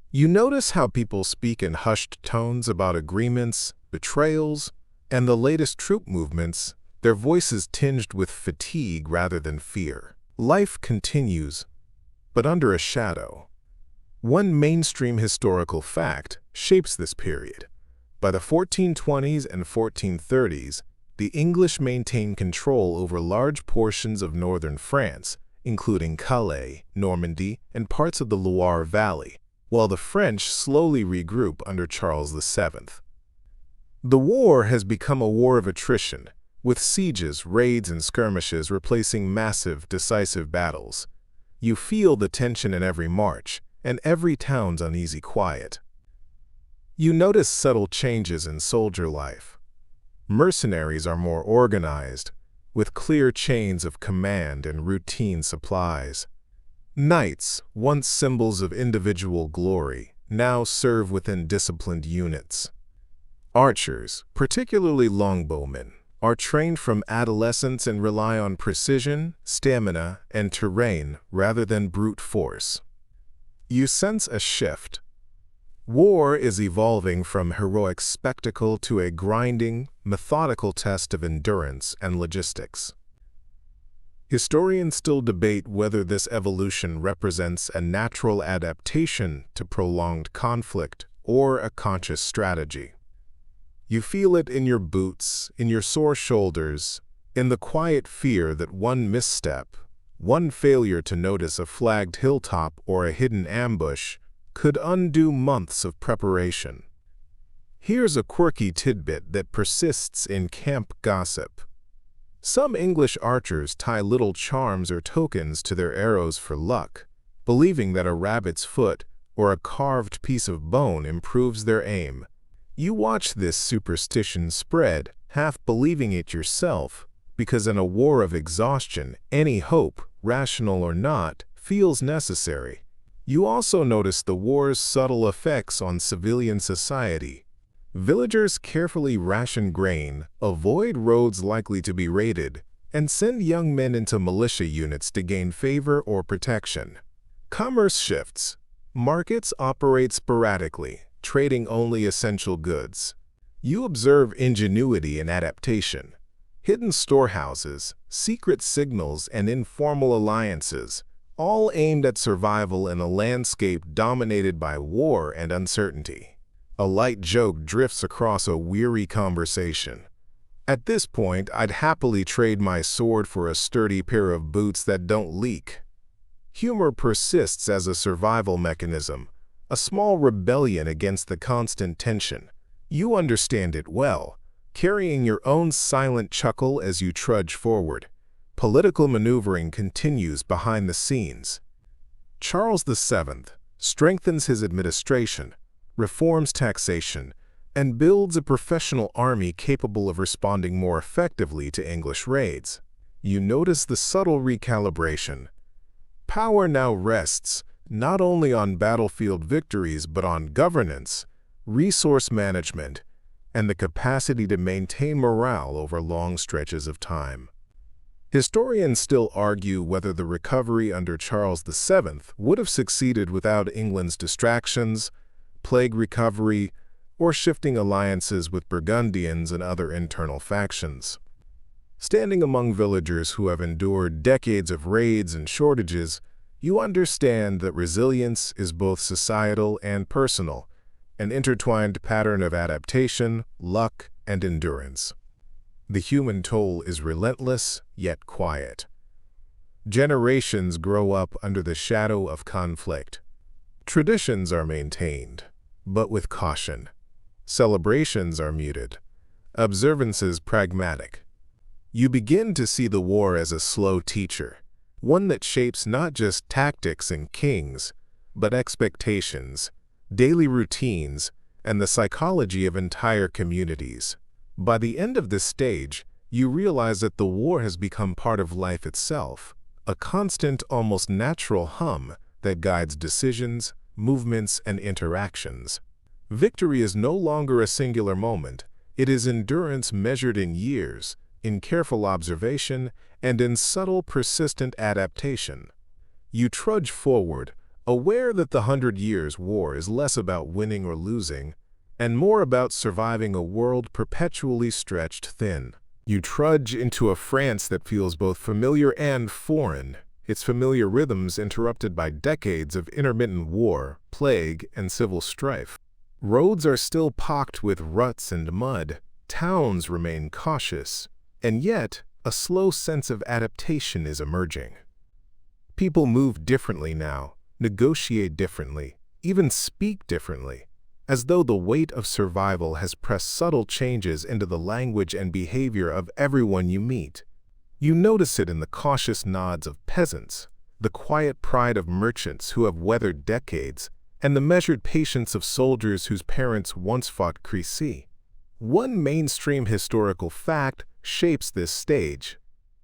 You notice how people speak in hushed tones about agreements, betrayals, and the latest troop movements, their voices tinged with fatigue rather than fear. Life continues, but under a shadow. One mainstream historical fact shapes this period. By the 1420s and 1430s, the English maintained control over large portions of northern France, including Calais, Normandy, and parts of the Loire Valley, while the French slowly regroup under Charles VII. The war has become a war of attrition, with sieges, raids, and skirmishes replacing massive, decisive battles. You feel the tension in every march, and every town's uneasy quiet. You notice subtle changes in soldier life. Mercenaries are more organized, with clear chains of command and routine supplies. Knights, once symbols of individual glory, now serve within disciplined units. Archers, particularly longbowmen, are trained from adolescence and rely on precision, stamina, and terrain rather than brute force. You sense a shift. War is evolving from heroic spectacle to a grinding, methodical test of endurance and logistics. Historians still debate whether this evolution represents a natural adaptation to prolonged conflict or a conscious strategy. You feel it in your boots, in your sore shoulders, in the quiet fear that one misstep, one failure to notice a flagged hilltop or a hidden ambush, could undo months of preparation. Here's a quirky tidbit that persists in camp gossip. Some English archers tie little charms or tokens to their arrows for luck, believing that a rabbit's foot or a carved piece of bone improves their aim. You watch this superstition spread, half believing it yourself, because in a war of exhaustion, any hope, rational or not, feels necessary. You also notice the war's subtle effects on civilian society. Villagers carefully ration grain, avoid roads likely to be raided, and send young men into militia units to gain favor or protection. Commerce shifts. Markets operate sporadically, trading only essential goods. You observe ingenuity and adaptation. Hidden storehouses, secret signals, and informal alliances, all aimed at survival in a landscape dominated by war and uncertainty. A light joke drifts across a weary conversation. At this point, I'd happily trade my sword for a sturdy pair of boots that don't leak. Humor persists as a survival mechanism, a small rebellion against the constant tension. You understand it well, carrying your own silent chuckle as you trudge forward. Political maneuvering continues behind the scenes. Charles VII strengthens his administration, reforms taxation, and builds a professional army capable of responding more effectively to English raids. You notice the subtle recalibration. Power now rests not only on battlefield victories but on governance, resource management, and the capacity to maintain morale over long stretches of time. Historians still argue whether the recovery under Charles VII would have succeeded without England's distractions, plague recovery, or shifting alliances with Burgundians and other internal factions. Standing among villagers who have endured decades of raids and shortages, you understand that resilience is both societal and personal, an intertwined pattern of adaptation, luck, and endurance. The human toll is relentless, yet quiet. Generations grow up under the shadow of conflict. Traditions are maintained, but with caution. Celebrations are muted, observances pragmatic. You begin to see the war as a slow teacher, one that shapes not just tactics and kings, but expectations, daily routines, and the psychology of entire communities. By the end of this stage, you realize that the war has become part of life itself, a constant, almost natural hum that guides decisions, movements, and interactions. Victory is no longer a singular moment. It is endurance measured in years, in careful observation, and in subtle, persistent adaptation. You trudge forward, aware that the 100 Years' War is less about winning or losing, and more about surviving a world perpetually stretched thin. You trudge into a France that feels both familiar and foreign, its familiar rhythms interrupted by decades of intermittent war, plague, and civil strife. Roads are still pocked with ruts and mud, towns remain cautious, and yet a slow sense of adaptation is emerging. People move differently now, negotiate differently, even speak differently, as though the weight of survival has pressed subtle changes into the language and behavior of everyone you meet. You notice it in the cautious nods of peasants, the quiet pride of merchants who have weathered decades, and the measured patience of soldiers whose parents once fought Crécy. One mainstream historical fact shapes this stage.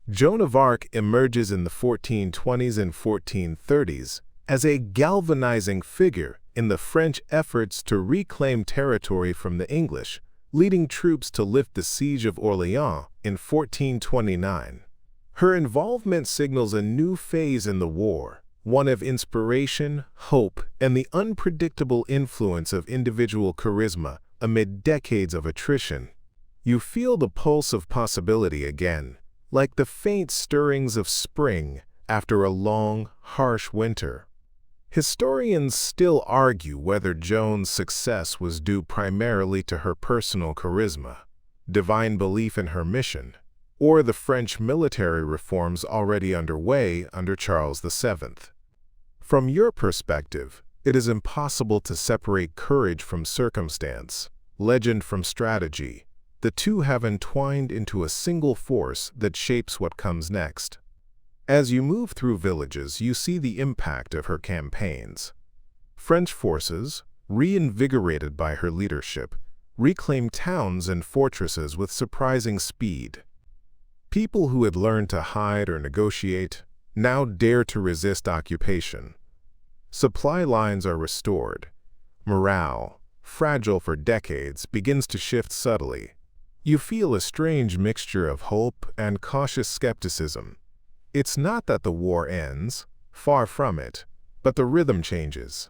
Joan of Arc emerges in the 1420s and 1430s as a galvanizing figure in the French efforts to reclaim territory from the English, leading troops to lift the siege of Orléans in 1429. Her involvement signals a new phase in the war, one of inspiration, hope, and the unpredictable influence of individual charisma amid decades of attrition. You feel the pulse of possibility again, like the faint stirrings of spring after a long, harsh winter. Historians still argue whether Joan's success was due primarily to her personal charisma, divine belief in her mission, or the French military reforms already underway under Charles VII. From your perspective, it is impossible to separate courage from circumstance, legend from strategy. The two have entwined into a single force that shapes what comes next. As you move through villages, you see the impact of her campaigns. French forces, reinvigorated by her leadership, reclaim towns and fortresses with surprising speed. People who had learned to hide or negotiate now dare to resist occupation. Supply lines are restored. Morale, fragile for decades, begins to shift subtly. You feel a strange mixture of hope and cautious skepticism. It's not that the war ends, far from it, but the rhythm changes.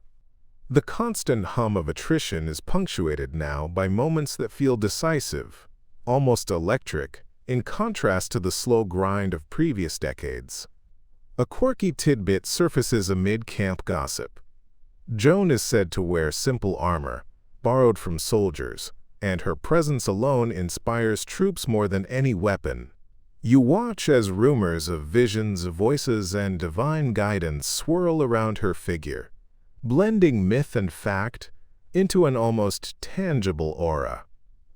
The constant hum of attrition is punctuated now by moments that feel decisive, almost electric, in contrast to the slow grind of previous decades. A quirky tidbit surfaces amid camp gossip. Joan is said to wear simple armor, borrowed from soldiers, and her presence alone inspires troops more than any weapon. You watch as rumors of visions, voices, and divine guidance swirl around her figure, blending myth and fact into an almost tangible aura.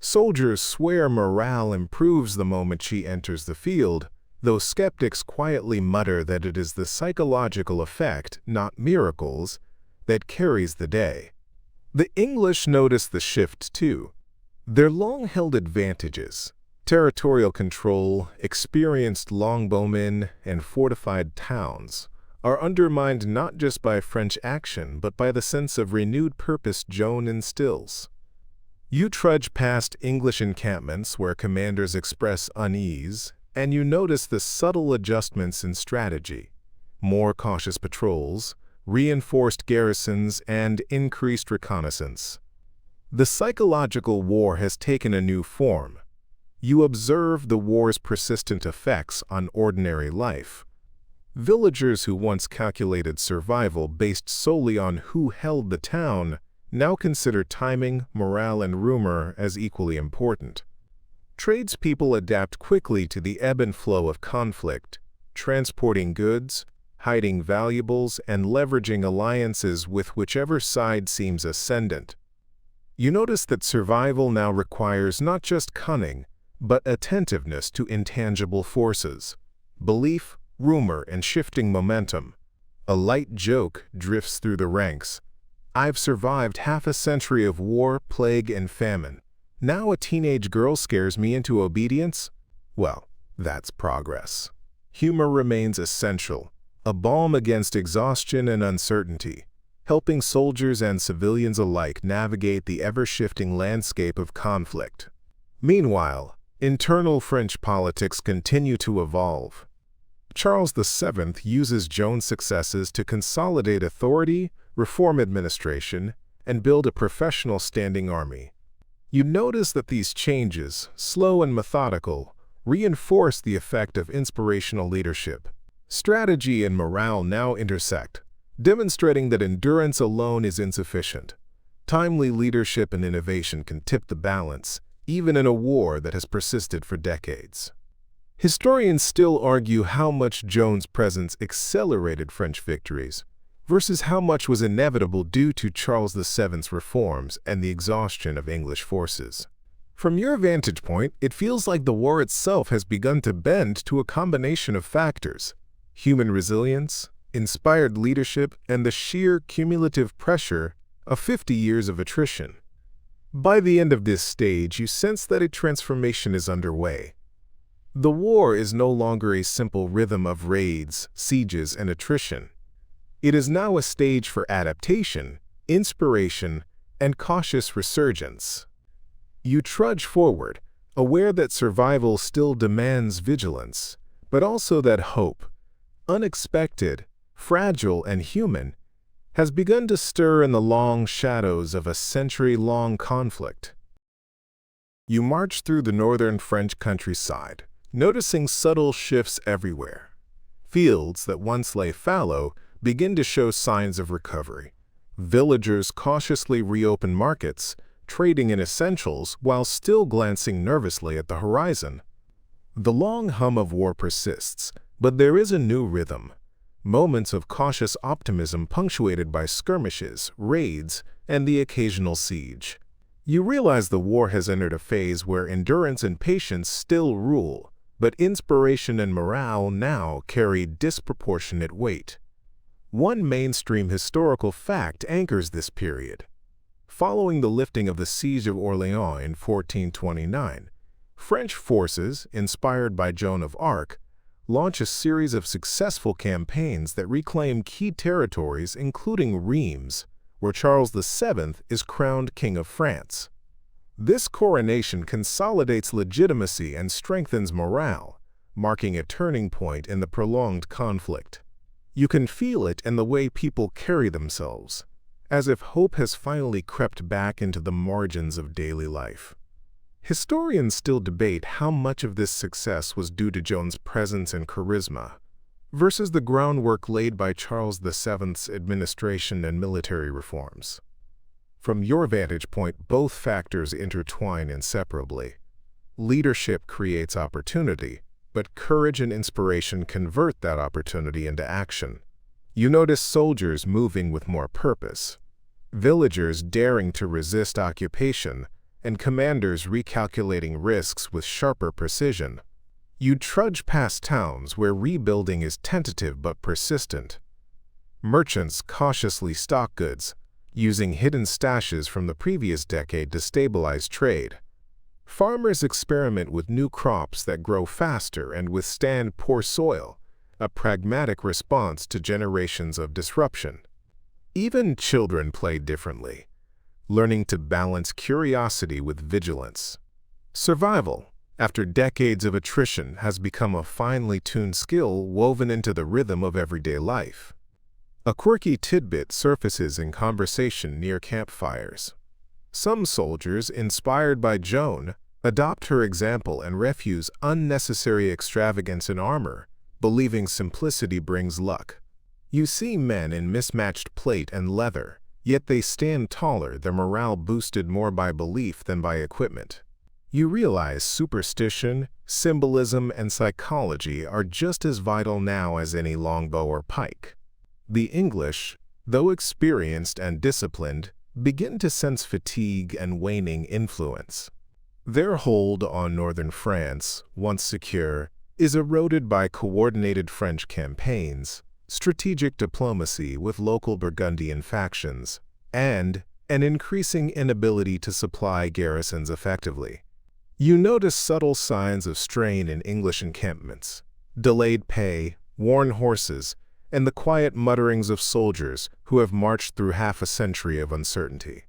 Soldiers swear morale improves the moment she enters the field, though skeptics quietly mutter that it is the psychological effect, not miracles, that carries the day. The English notice the shift too. Their long-held advantages, territorial control, experienced longbowmen, and fortified towns, are undermined not just by French action but by the sense of renewed purpose Joan instills. You trudge past English encampments where commanders express unease, and you notice the subtle adjustments in strategy: more cautious patrols, reinforced garrisons, and increased reconnaissance. The psychological war has taken a new form. You observe the war's persistent effects on ordinary life. Villagers who once calculated survival based solely on who held the town now consider timing, morale, and rumor as equally important. Tradespeople adapt quickly to the ebb and flow of conflict, transporting goods, hiding valuables, and leveraging alliances with whichever side seems ascendant. You notice that survival now requires not just cunning, but attentiveness to intangible forces, belief, rumor, and shifting momentum. A light joke drifts through the ranks. "I've survived half a century of war, plague, and famine. Now a teenage girl scares me into obedience?" Well, that's progress. Humor remains essential, a balm against exhaustion and uncertainty, helping soldiers and civilians alike navigate the ever-shifting landscape of conflict. Meanwhile, internal French politics continue to evolve. Charles VII uses Joan's successes to consolidate authority, reform administration, and build a professional standing army. You notice that these changes, slow and methodical, reinforce the effect of inspirational leadership. Strategy and morale now intersect, demonstrating that endurance alone is insufficient. Timely leadership and innovation can tip the balance, even in a war that has persisted for decades. Historians still argue how much Joan's presence accelerated French victories, versus how much was inevitable due to Charles VII's reforms and the exhaustion of English forces. From your vantage point, it feels like the war itself has begun to bend to a combination of factors: human resilience, inspired leadership, and the sheer cumulative pressure of 50 years of attrition. By the end of this stage, you sense that a transformation is underway. The war is no longer a simple rhythm of raids, sieges, and attrition. It is now a stage for adaptation, inspiration, and cautious resurgence. You trudge forward, aware that survival still demands vigilance, but also that hope, unexpected, fragile, and human, has begun to stir in the long shadows of a century-long conflict. You march through the northern French countryside, noticing subtle shifts everywhere. Fields that once lay fallow begin to show signs of recovery. Villagers cautiously reopen markets, trading in essentials while still glancing nervously at the horizon. The long hum of war persists, but there is a new rhythm. Moments of cautious optimism punctuated by skirmishes, raids, and the occasional siege. You realize the war has entered a phase where endurance and patience still rule, but inspiration and morale now carry disproportionate weight. One mainstream historical fact anchors this period. Following the lifting of the Siege of Orléans in 1429, French forces, inspired by Joan of Arc, launch a series of successful campaigns that reclaim key territories including Reims, where Charles VII is crowned King of France. This coronation consolidates legitimacy and strengthens morale, marking a turning point in the prolonged conflict. You can feel it in the way people carry themselves, as if hope has finally crept back into the margins of daily life. Historians still debate how much of this success was due to Joan's presence and charisma, versus the groundwork laid by Charles VII's administration and military reforms. From your vantage point, both factors intertwine inseparably. Leadership creates opportunity, but courage and inspiration convert that opportunity into action. You notice soldiers moving with more purpose, villagers daring to resist occupation, and commanders recalculating risks with sharper precision. You trudge past towns where rebuilding is tentative but persistent. Merchants cautiously stock goods, using hidden stashes from the previous decade to stabilize trade. Farmers experiment with new crops that grow faster and withstand poor soil, a pragmatic response to generations of disruption. Even children play differently, learning to balance curiosity with vigilance. Survival, after decades of attrition, has become a finely tuned skill woven into the rhythm of everyday life. A quirky tidbit surfaces in conversation near campfires. Some soldiers, inspired by Joan, adopt her example and refuse unnecessary extravagance in armor, believing simplicity brings luck. You see men in mismatched plate and leather, yet they stand taller, their morale boosted more by belief than by equipment. You realize superstition, symbolism, and psychology are just as vital now as any longbow or pike. The English, though experienced and disciplined, begin to sense fatigue and waning influence. Their hold on northern France, once secure, is eroded by coordinated French campaigns, strategic diplomacy with local Burgundian factions, and an increasing inability to supply garrisons effectively. You notice subtle signs of strain in English encampments, delayed pay, worn horses, and the quiet mutterings of soldiers who have marched through half a century of uncertainty.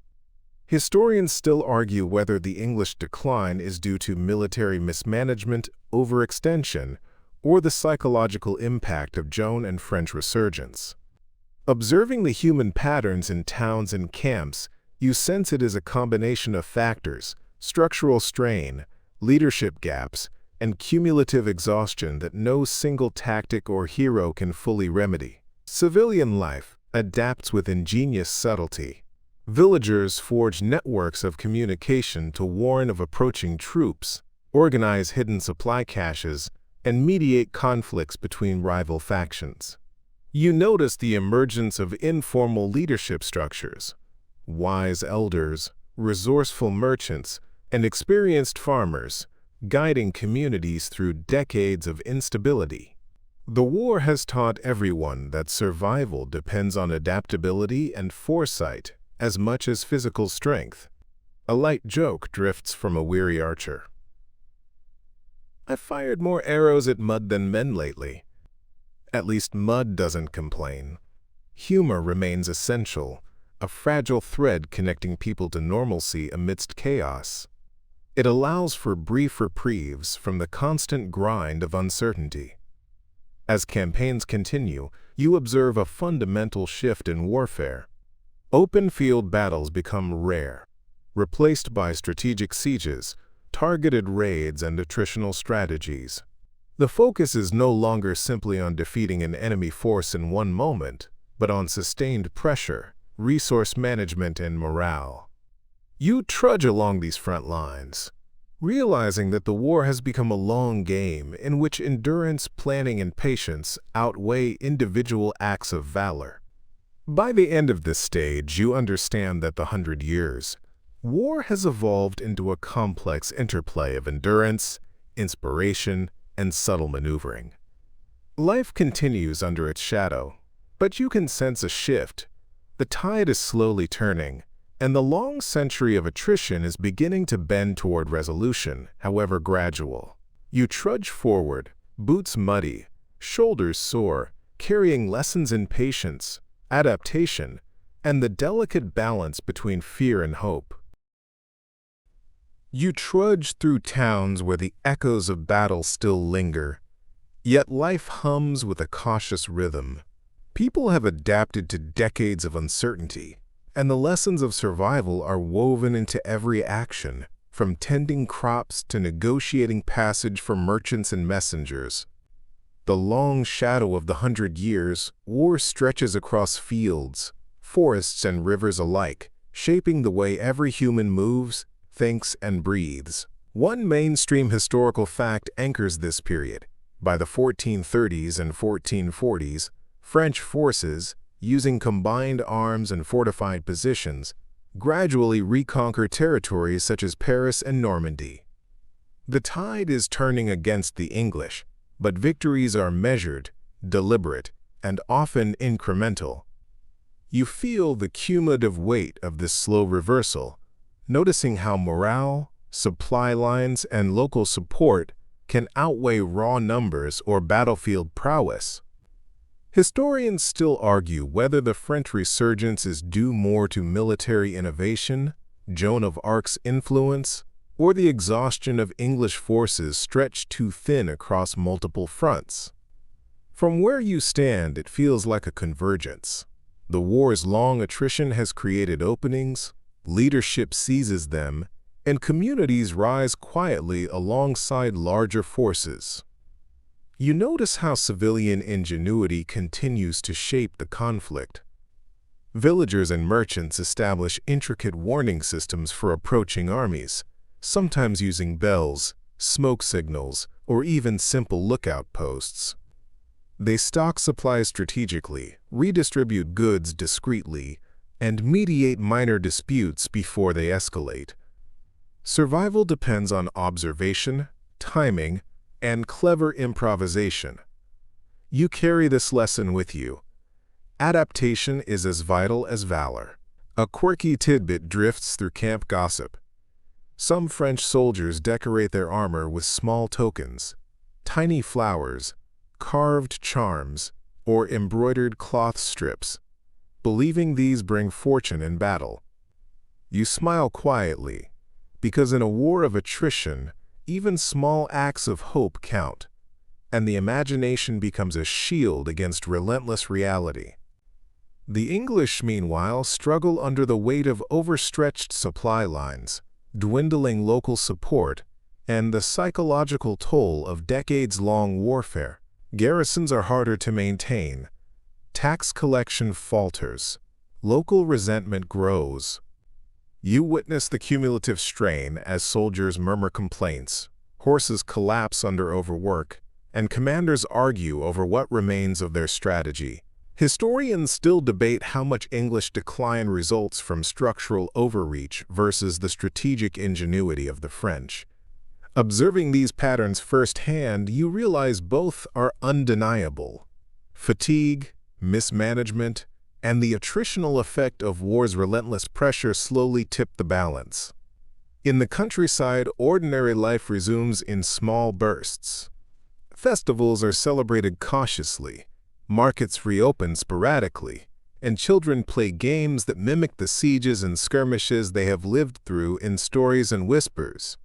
Historians still argue whether the English decline is due to military mismanagement, overextension, or the psychological impact of Joan and French resurgence. Observing the human patterns in towns and camps, you sense it is a combination of factors: structural strain, leadership gaps, and cumulative exhaustion that no single tactic or hero can fully remedy. Civilian life adapts with ingenious subtlety. Villagers forge networks of communication to warn of approaching troops, organize hidden supply caches, and mediate conflicts between rival factions. You notice the emergence of informal leadership structures: wise elders, resourceful merchants, and experienced farmers, guiding communities through decades of instability. The war has taught everyone that survival depends on adaptability and foresight as much as physical strength. A light joke drifts from a weary archer. "I've fired more arrows at mud than men lately." At least mud doesn't complain. Humor remains essential, a fragile thread connecting people to normalcy amidst chaos. It allows for brief reprieves from the constant grind of uncertainty. As campaigns continue, you observe a fundamental shift in warfare. Open field battles become rare, replaced by strategic sieges, targeted raids, and attritional strategies. The focus is no longer simply on defeating an enemy force in one moment, but on sustained pressure, resource management, and morale. You trudge along these front lines, realizing that the war has become a long game in which endurance, planning, and patience outweigh individual acts of valor. By the end of this stage, you understand that the 100 years, war has evolved into a complex interplay of endurance, inspiration, and subtle maneuvering. Life continues under its shadow, but you can sense a shift. The tide is slowly turning, and the long century of attrition is beginning to bend toward resolution, however gradual. You trudge forward, boots muddy, shoulders sore, carrying lessons in patience, adaptation, and the delicate balance between fear and hope. You trudge through towns where the echoes of battle still linger, yet life hums with a cautious rhythm. People have adapted to decades of uncertainty, and the lessons of survival are woven into every action, from tending crops to negotiating passage for merchants and messengers. The long shadow of the 100 years, war stretches across fields, forests, and rivers alike, shaping the way every human moves, thinks, and breathes. One mainstream historical fact anchors this period. By the 1430s and 1440s, French forces, using combined arms and fortified positions, gradually reconquer territories such as Paris and Normandy. The tide is turning against the English, but victories are measured, deliberate, and often incremental. You feel the cumulative weight of this slow reversal, noticing how morale, supply lines, and local support can outweigh raw numbers or battlefield prowess. Historians still argue whether the French resurgence is due more to military innovation, Joan of Arc's influence, or the exhaustion of English forces stretched too thin across multiple fronts. From where you stand, it feels like a convergence. The war's long attrition has created openings, leadership seizes them, and communities rise quietly alongside larger forces. You notice how civilian ingenuity continues to shape the conflict. Villagers and merchants establish intricate warning systems for approaching armies, sometimes using bells, smoke signals, or even simple lookout posts. They stock supplies strategically, redistribute goods discreetly, and mediate minor disputes before they escalate. Survival depends on observation, timing, and clever improvisation. You carry this lesson with you. Adaptation is as vital as valor. A quirky tidbit drifts through camp gossip. Some French soldiers decorate their armor with small tokens, tiny flowers, carved charms, or embroidered cloth strips, believing these bring fortune in battle. You smile quietly, because in a war of attrition, even small acts of hope count, and the imagination becomes a shield against relentless reality. The English, meanwhile, struggle under the weight of overstretched supply lines, dwindling local support, and the psychological toll of decades-long warfare. Garrisons are harder to maintain. Tax collection falters. Local resentment grows. You witness the cumulative strain as soldiers murmur complaints, horses collapse under overwork, and commanders argue over what remains of their strategy. Historians still debate how much English decline results from structural overreach versus the strategic ingenuity of the French. Observing these patterns firsthand, you realize both are undeniable. Fatigue, mismanagement, and the attritional effect of war's relentless pressure slowly tip the balance. In the countryside, ordinary life resumes in small bursts. Festivals are celebrated cautiously, markets reopen sporadically, and children play games that mimic the sieges and skirmishes they have lived through in stories and whispers.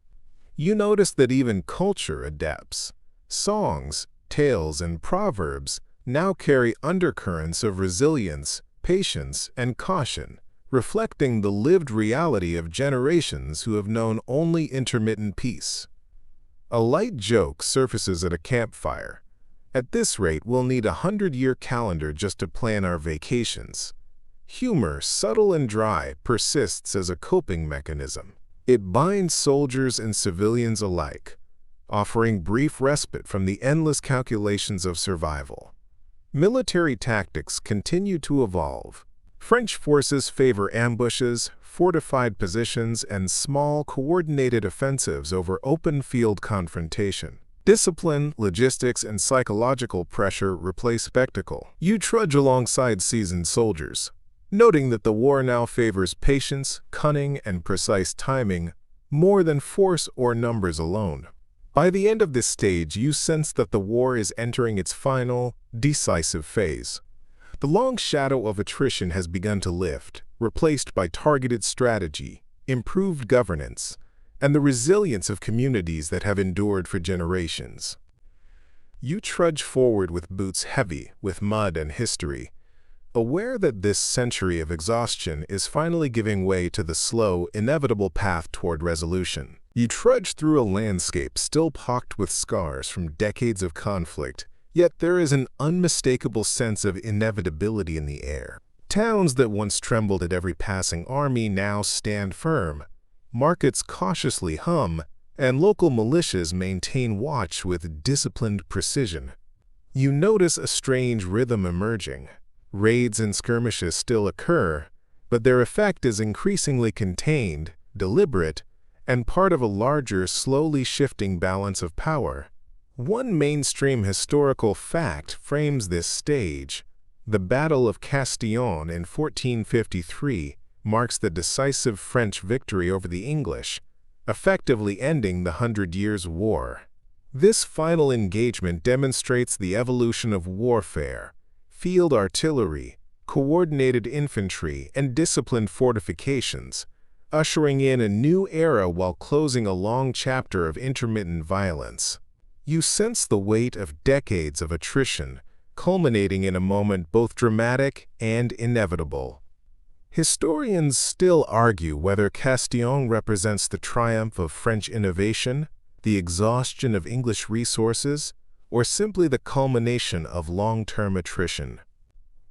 You notice that even culture adapts. Songs, tales, and proverbs now carry undercurrents of resilience, patience, and caution, reflecting the lived reality of generations who have known only intermittent peace. A light joke surfaces at a campfire. At this rate, we'll need a 100-year calendar just to plan our vacations. Humor, subtle and dry, persists as a coping mechanism. It binds soldiers and civilians alike, offering brief respite from the endless calculations of survival. Military tactics continue to evolve. French forces favor ambushes, fortified positions, and small, coordinated offensives over open-field confrontation. Discipline, logistics, and psychological pressure replace spectacle. You trudge alongside seasoned soldiers, noting that the war now favors patience, cunning, and precise timing more than force or numbers alone. By the end of this stage, you sense that the war is entering its final, decisive phase. The long shadow of attrition has begun to lift, replaced by targeted strategy, improved governance, and the resilience of communities that have endured for generations. You trudge forward with boots heavy with mud and history, aware that this century of exhaustion is finally giving way to the slow, inevitable path toward resolution. You trudge through a landscape still pocked with scars from decades of conflict, yet there is an unmistakable sense of inevitability in the air. Towns that once trembled at every passing army now stand firm. Markets cautiously hum, and local militias maintain watch with disciplined precision. You notice a strange rhythm emerging. Raids and skirmishes still occur, but their effect is increasingly contained, deliberate, and part of a larger, slowly shifting balance of power. One mainstream historical fact frames this stage. The Battle of Castillon in 1453 marks the decisive French victory over the English, effectively ending the 100 Years' War. This final engagement demonstrates the evolution of warfare. Field artillery, coordinated infantry, and disciplined fortifications, ushering in a new era while closing a long chapter of intermittent violence. You sense the weight of decades of attrition, culminating in a moment both dramatic and inevitable. Historians still argue whether Castillon represents the triumph of French innovation, the exhaustion of English resources, or simply the culmination of long-term attrition.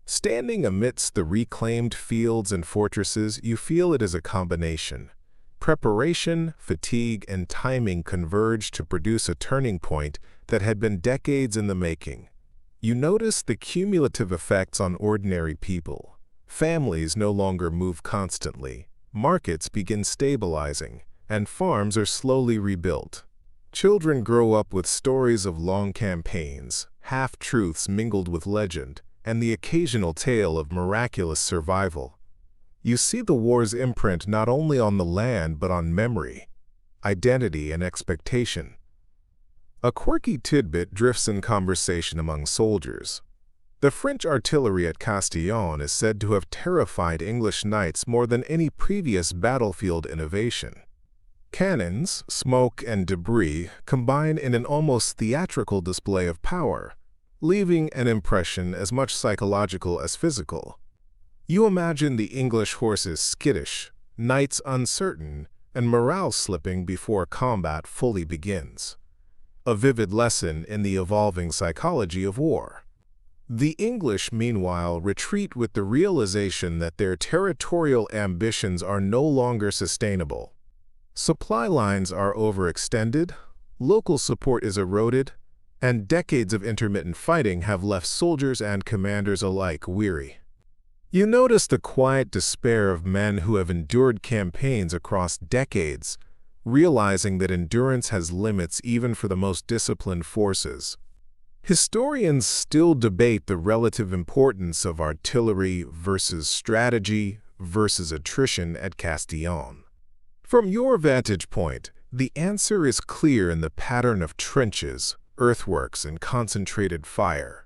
Standing amidst the reclaimed fields and fortresses, you feel it is a combination. Preparation, fatigue, and timing converge to produce a turning point that had been decades in the making. You notice the cumulative effects on ordinary people. Families no longer move constantly, markets begin stabilizing, and farms are slowly rebuilt. Children grow up with stories of long campaigns, half-truths mingled with legend, and the occasional tale of miraculous survival. You see the war's imprint not only on the land but on memory, identity, and expectation. A quirky tidbit drifts in conversation among soldiers. The French artillery at Castillon is said to have terrified English knights more than any previous battlefield innovation. Cannons, smoke, and debris combine in an almost theatrical display of power, leaving an impression as much psychological as physical. You imagine the English horses skittish, knights uncertain, and morale slipping before combat fully begins. A vivid lesson in the evolving psychology of war. The English, meanwhile, retreat with the realization that their territorial ambitions are no longer sustainable. Supply lines are overextended, local support is eroded, and decades of intermittent fighting have left soldiers and commanders alike weary. You notice the quiet despair of men who have endured campaigns across decades, realizing that endurance has limits even for the most disciplined forces. Historians still debate the relative importance of artillery versus strategy versus attrition at Castillon. From your vantage point, the answer is clear in the pattern of trenches, earthworks, and concentrated fire.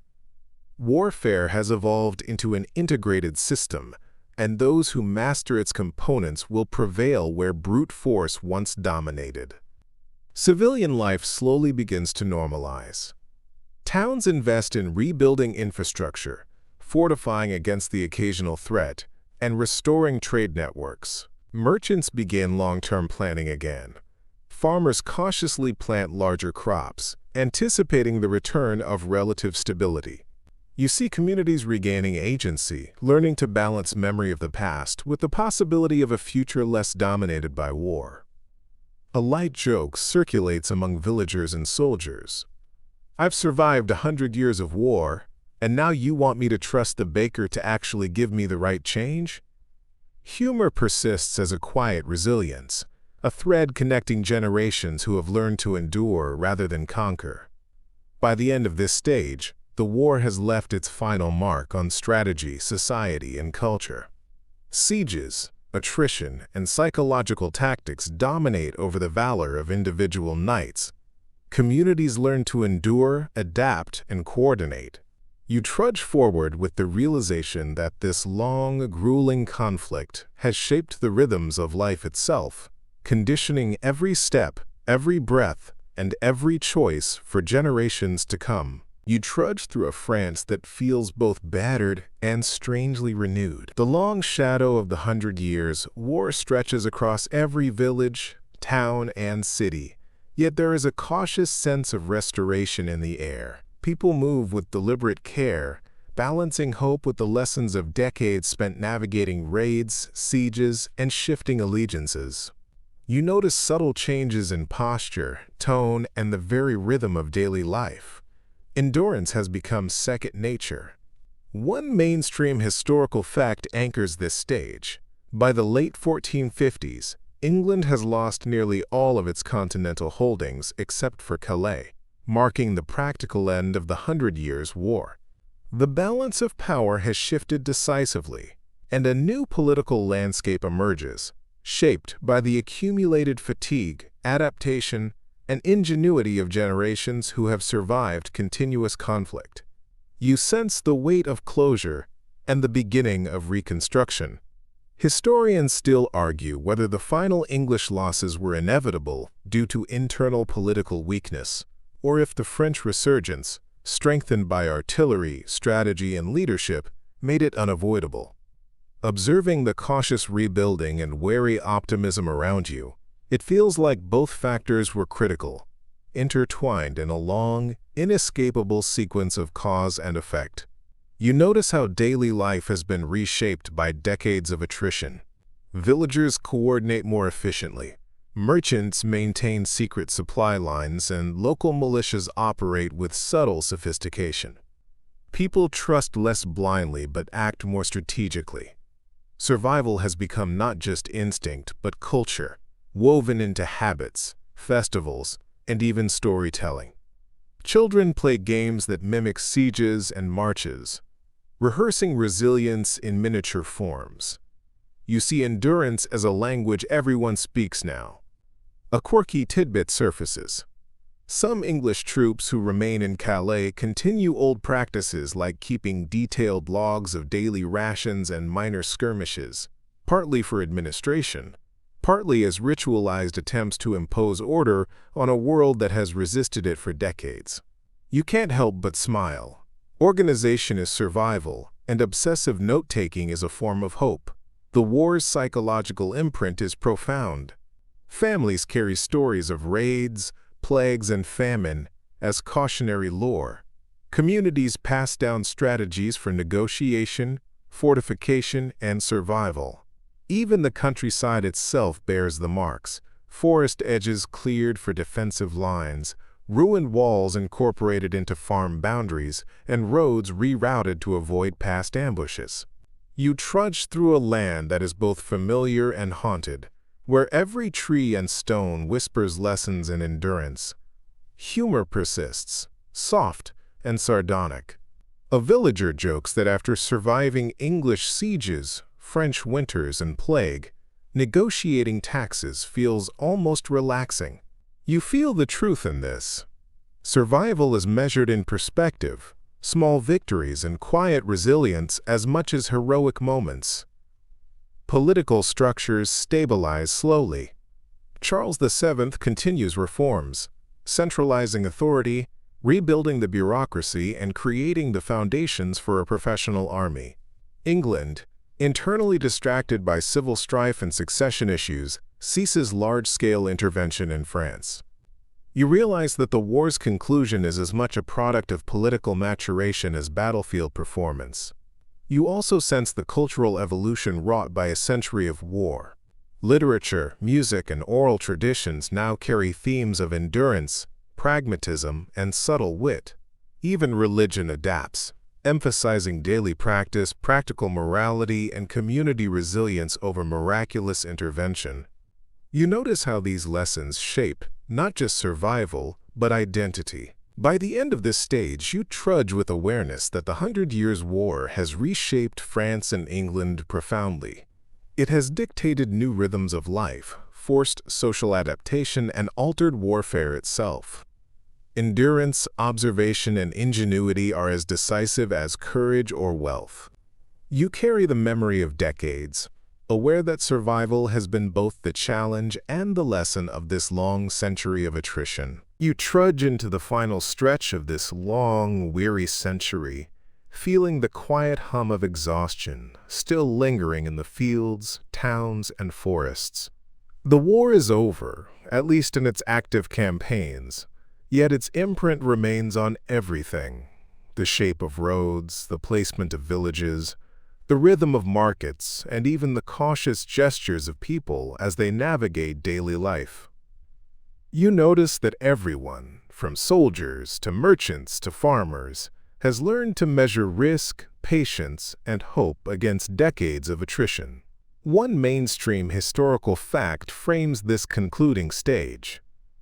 Warfare has evolved into an integrated system, and those who master its components will prevail where brute force once dominated. Civilian life slowly begins to normalize. Towns invest in rebuilding infrastructure, fortifying against the occasional threat, and restoring trade networks. Merchants begin long-term planning again. farmers cautiously plant larger crops, anticipating the return of relative stability. You see communities regaining agency, learning to balance memory of the past with the possibility of a future less dominated by war. A light joke circulates among villagers and soldiers. "I've survived 100 years of war, and now you want me to trust the baker to actually give me the right change?" Humor persists as a quiet resilience, a thread connecting generations who have learned to endure rather than conquer. By the end of this stage, the war has left its final mark on strategy, society, and culture. Sieges, attrition, and psychological tactics dominate over the valor of individual knights. Communities learn to endure, adapt, and coordinate. You trudge forward with the realization that this long, grueling conflict has shaped the rhythms of life itself, conditioning every step, every breath, and every choice for generations to come. You trudge through a France that feels both battered and strangely renewed. The long shadow of the 100 Years' War stretches across every village, town, and city, yet there is a cautious sense of restoration in the air. People move with deliberate care, balancing hope with the lessons of decades spent navigating raids, sieges, and shifting allegiances. You notice subtle changes in posture, tone, and the very rhythm of daily life. Endurance has become second nature. One mainstream historical fact anchors this stage. By the late 1450s, England has lost nearly all of its continental holdings except for Calais, marking the practical end of the 100 Years' War. The balance of power has shifted decisively, and a new political landscape emerges, shaped by the accumulated fatigue, adaptation, and ingenuity of generations who have survived continuous conflict. You sense the weight of closure and the beginning of reconstruction. Historians still argue whether the final English losses were inevitable due to internal political weakness, or if the French resurgence, strengthened by artillery, strategy, and leadership, made it unavoidable. Observing the cautious rebuilding and wary optimism around you, it feels like both factors were critical, intertwined in a long, inescapable sequence of cause and effect. You notice how daily life has been reshaped by decades of attrition. Villagers coordinate more efficiently, merchants maintain secret supply lines, and local militias operate with subtle sophistication. People trust less blindly but act more strategically. Survival has become not just instinct but culture, woven into habits, festivals, and even storytelling. Children play games that mimic sieges and marches, rehearsing resilience in miniature forms. You see endurance as a language everyone speaks now. A quirky tidbit surfaces. Some English troops who remain in Calais continue old practices like keeping detailed logs of daily rations and minor skirmishes, partly for administration, partly as ritualized attempts to impose order on a world that has resisted it for decades. You can't help but smile. Organization is survival, and obsessive note-taking is a form of hope. The war's psychological imprint is profound. Families carry stories of raids, plagues, and famine as cautionary lore. Communities pass down strategies for negotiation, fortification, and survival. Even the countryside itself bears the marks: forest edges cleared for defensive lines, ruined walls incorporated into farm boundaries, and roads rerouted to avoid past ambushes. You trudge through a land that is both familiar and haunted, where every tree and stone whispers lessons in endurance. Humor persists, soft and sardonic. A villager jokes that after surviving English sieges, French winters, and plague, negotiating taxes feels almost relaxing. You feel the truth in this. Survival is measured in perspective, small victories and quiet resilience as much as heroic moments. Political structures stabilize slowly. Charles VII continues reforms, centralizing authority, rebuilding the bureaucracy, and creating the foundations for a professional army. England, internally distracted by civil strife and succession issues, ceases large-scale intervention in France. You realize that the war's conclusion is as much a product of political maturation as battlefield performance. You also sense the cultural evolution wrought by a century of war. Literature, music, and oral traditions now carry themes of endurance, pragmatism, and subtle wit. Even religion adapts, emphasizing daily practice, practical morality, and community resilience over miraculous intervention. You notice how these lessons shape not just survival, but identity. By the end of this stage, you trudge with awareness that the 100 Years' War has reshaped France and England profoundly. It has dictated new rhythms of life, forced social adaptation, and altered warfare itself. Endurance, observation, and ingenuity are as decisive as courage or wealth. You carry the memory of decades, aware that survival has been both the challenge and the lesson of this long century of attrition. You trudge into the final stretch of this long, weary century, feeling the quiet hum of exhaustion still lingering in the fields, towns, and forests. The war is over, at least in its active campaigns, yet its imprint remains on everything: the shape of roads, the placement of villages, the rhythm of markets, and even the cautious gestures of people as they navigate daily life. You notice that everyone, from soldiers to merchants to farmers, has learned to measure risk, patience, and hope against decades of attrition. One mainstream historical fact frames this concluding stage.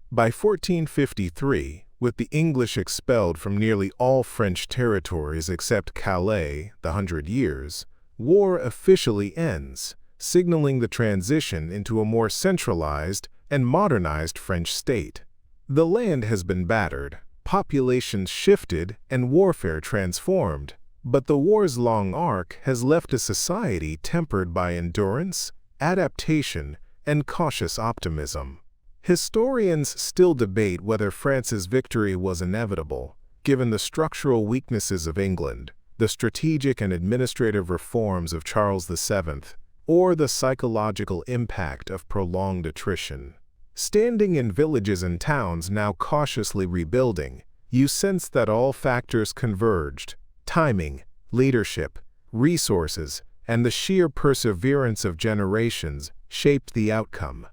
By 1453, with the English expelled from nearly all French territories except Calais, the 100 Years, war officially ends, signaling the transition into a more centralized and modernized French state. The land has been battered, populations shifted, and warfare transformed, but the war's long arc has left a society tempered by endurance, adaptation, and cautious optimism. Historians still debate whether France's victory was inevitable, given the structural weaknesses of England, the strategic and administrative reforms of Charles VII, or the psychological impact of prolonged attrition. Standing in villages and towns now cautiously rebuilding, you sense that all factors converged: timing, leadership, resources, and the sheer perseverance of generations shaped the outcome.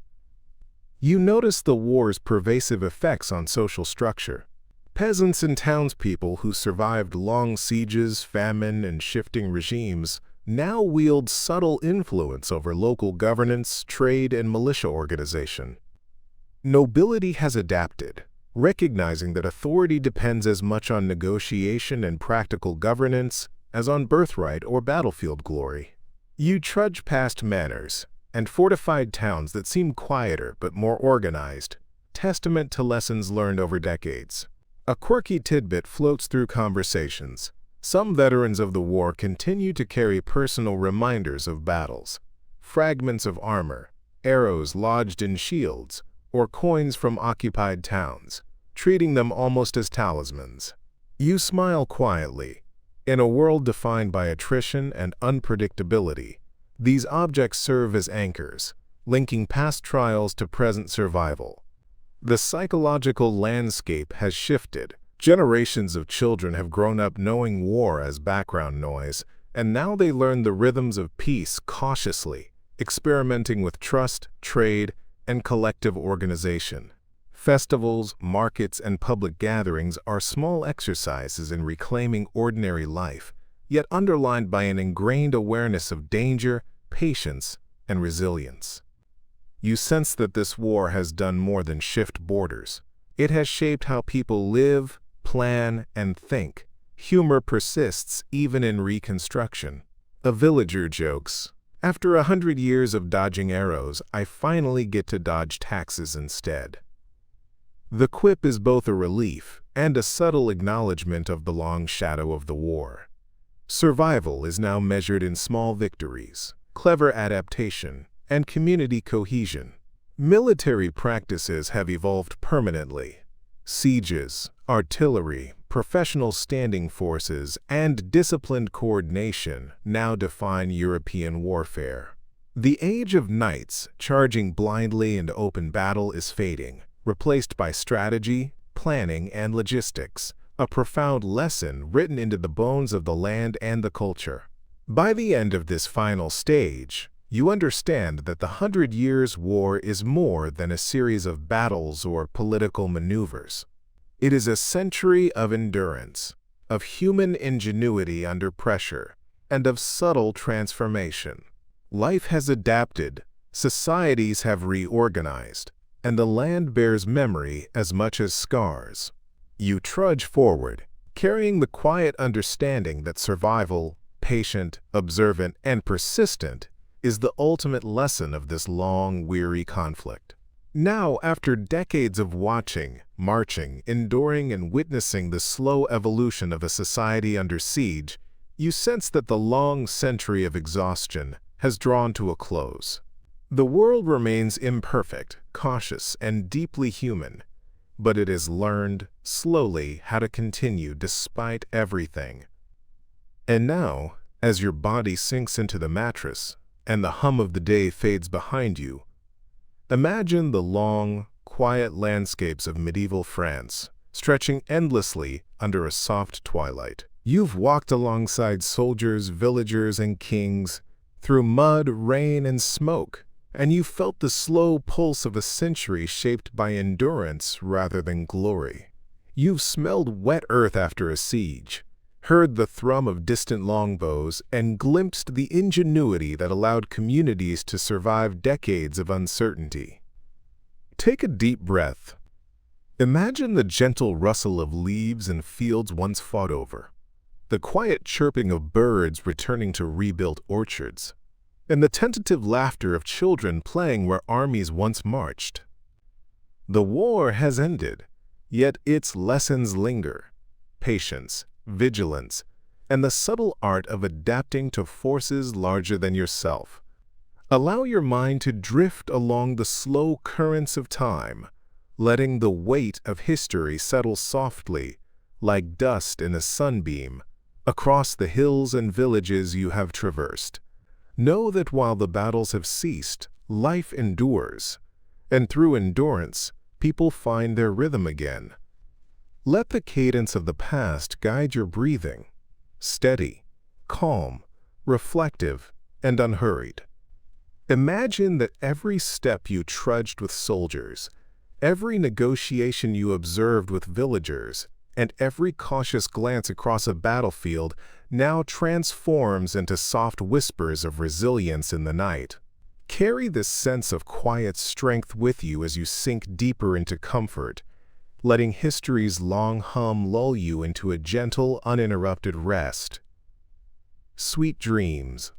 You notice the war's pervasive effects on social structure. Peasants and townspeople who survived long sieges, famine, and shifting regimes now wield subtle influence over local governance, trade, and militia organization. Nobility has adapted, recognizing that authority depends as much on negotiation and practical governance as on birthright or battlefield glory. You trudge past manors and fortified towns that seem quieter but more organized, testament to lessons learned over decades. A quirky tidbit floats through conversations. Some veterans of the war continue to carry personal reminders of battles: fragments of armor, arrows lodged in shields, or coins from occupied towns, treating them almost as talismans. You smile quietly. In a world defined by attrition and unpredictability, these objects serve as anchors, linking past trials to present survival. The psychological landscape has shifted. Generations of children have grown up knowing war as background noise, and now they learn the rhythms of peace cautiously, experimenting with trust, trade, and collective organization. Festivals, markets, and public gatherings are small exercises in reclaiming ordinary life, yet underlined by an ingrained awareness of danger, patience, and resilience. You sense that this war has done more than shift borders. It has shaped how people live, plan, and think. Humor persists even in reconstruction. A villager jokes, "After 100 years of dodging arrows, I finally get to dodge taxes instead." The quip is both a relief and a subtle acknowledgement of the long shadow of the war. Survival is now measured in small victories, clever adaptation, and community cohesion. Military practices have evolved permanently. Sieges, artillery, professional standing forces, and disciplined coordination now define European warfare. The age of knights charging blindly into open battle is fading, replaced by strategy, planning, and logistics, a profound lesson written into the bones of the land and the culture. By the end of this final stage, you understand that the 100 Years' War is more than a series of battles or political maneuvers. It is a century of endurance, of human ingenuity under pressure, and of subtle transformation. Life has adapted, societies have reorganized, and the land bears memory as much as scars. You trudge forward, carrying the quiet understanding that survival, patient, observant, and persistent, is the ultimate lesson of this long, weary conflict. Now, after decades of watching, marching, enduring, and witnessing the slow evolution of a society under siege, you sense that the long century of exhaustion has drawn to a close. The world remains imperfect, cautious, and deeply human, but it has learned, slowly, how to continue despite everything. And now, as your body sinks into the mattress, and the hum of the day fades behind you, imagine the long, quiet landscapes of medieval France, stretching endlessly under a soft twilight. You've walked alongside soldiers, villagers, and kings, through mud, rain, and smoke, and you felt the slow pulse of a century shaped by endurance rather than glory. You've smelled wet earth after a siege, heard the thrum of distant longbows, and glimpsed the ingenuity that allowed communities to survive decades of uncertainty. Take a deep breath. Imagine the gentle rustle of leaves in fields once fought over, the quiet chirping of birds returning to rebuilt orchards, and the tentative laughter of children playing where armies once marched. The war has ended, yet its lessons linger: patience, vigilance, and the subtle art of adapting to forces larger than yourself. Allow your mind to drift along the slow currents of time, letting the weight of history settle softly, like dust in a sunbeam, across the hills and villages you have traversed. Know that while the battles have ceased, life endures, and through endurance, people find their rhythm again. Let the cadence of the past guide your breathing, steady, calm, reflective, and unhurried. Imagine that every step you trudged with soldiers, every negotiation you observed with villagers, and every cautious glance across a battlefield now transforms into soft whispers of resilience in the night. Carry this sense of quiet strength with you as you sink deeper into comfort, letting history's long hum lull you into a gentle, uninterrupted rest. Sweet dreams.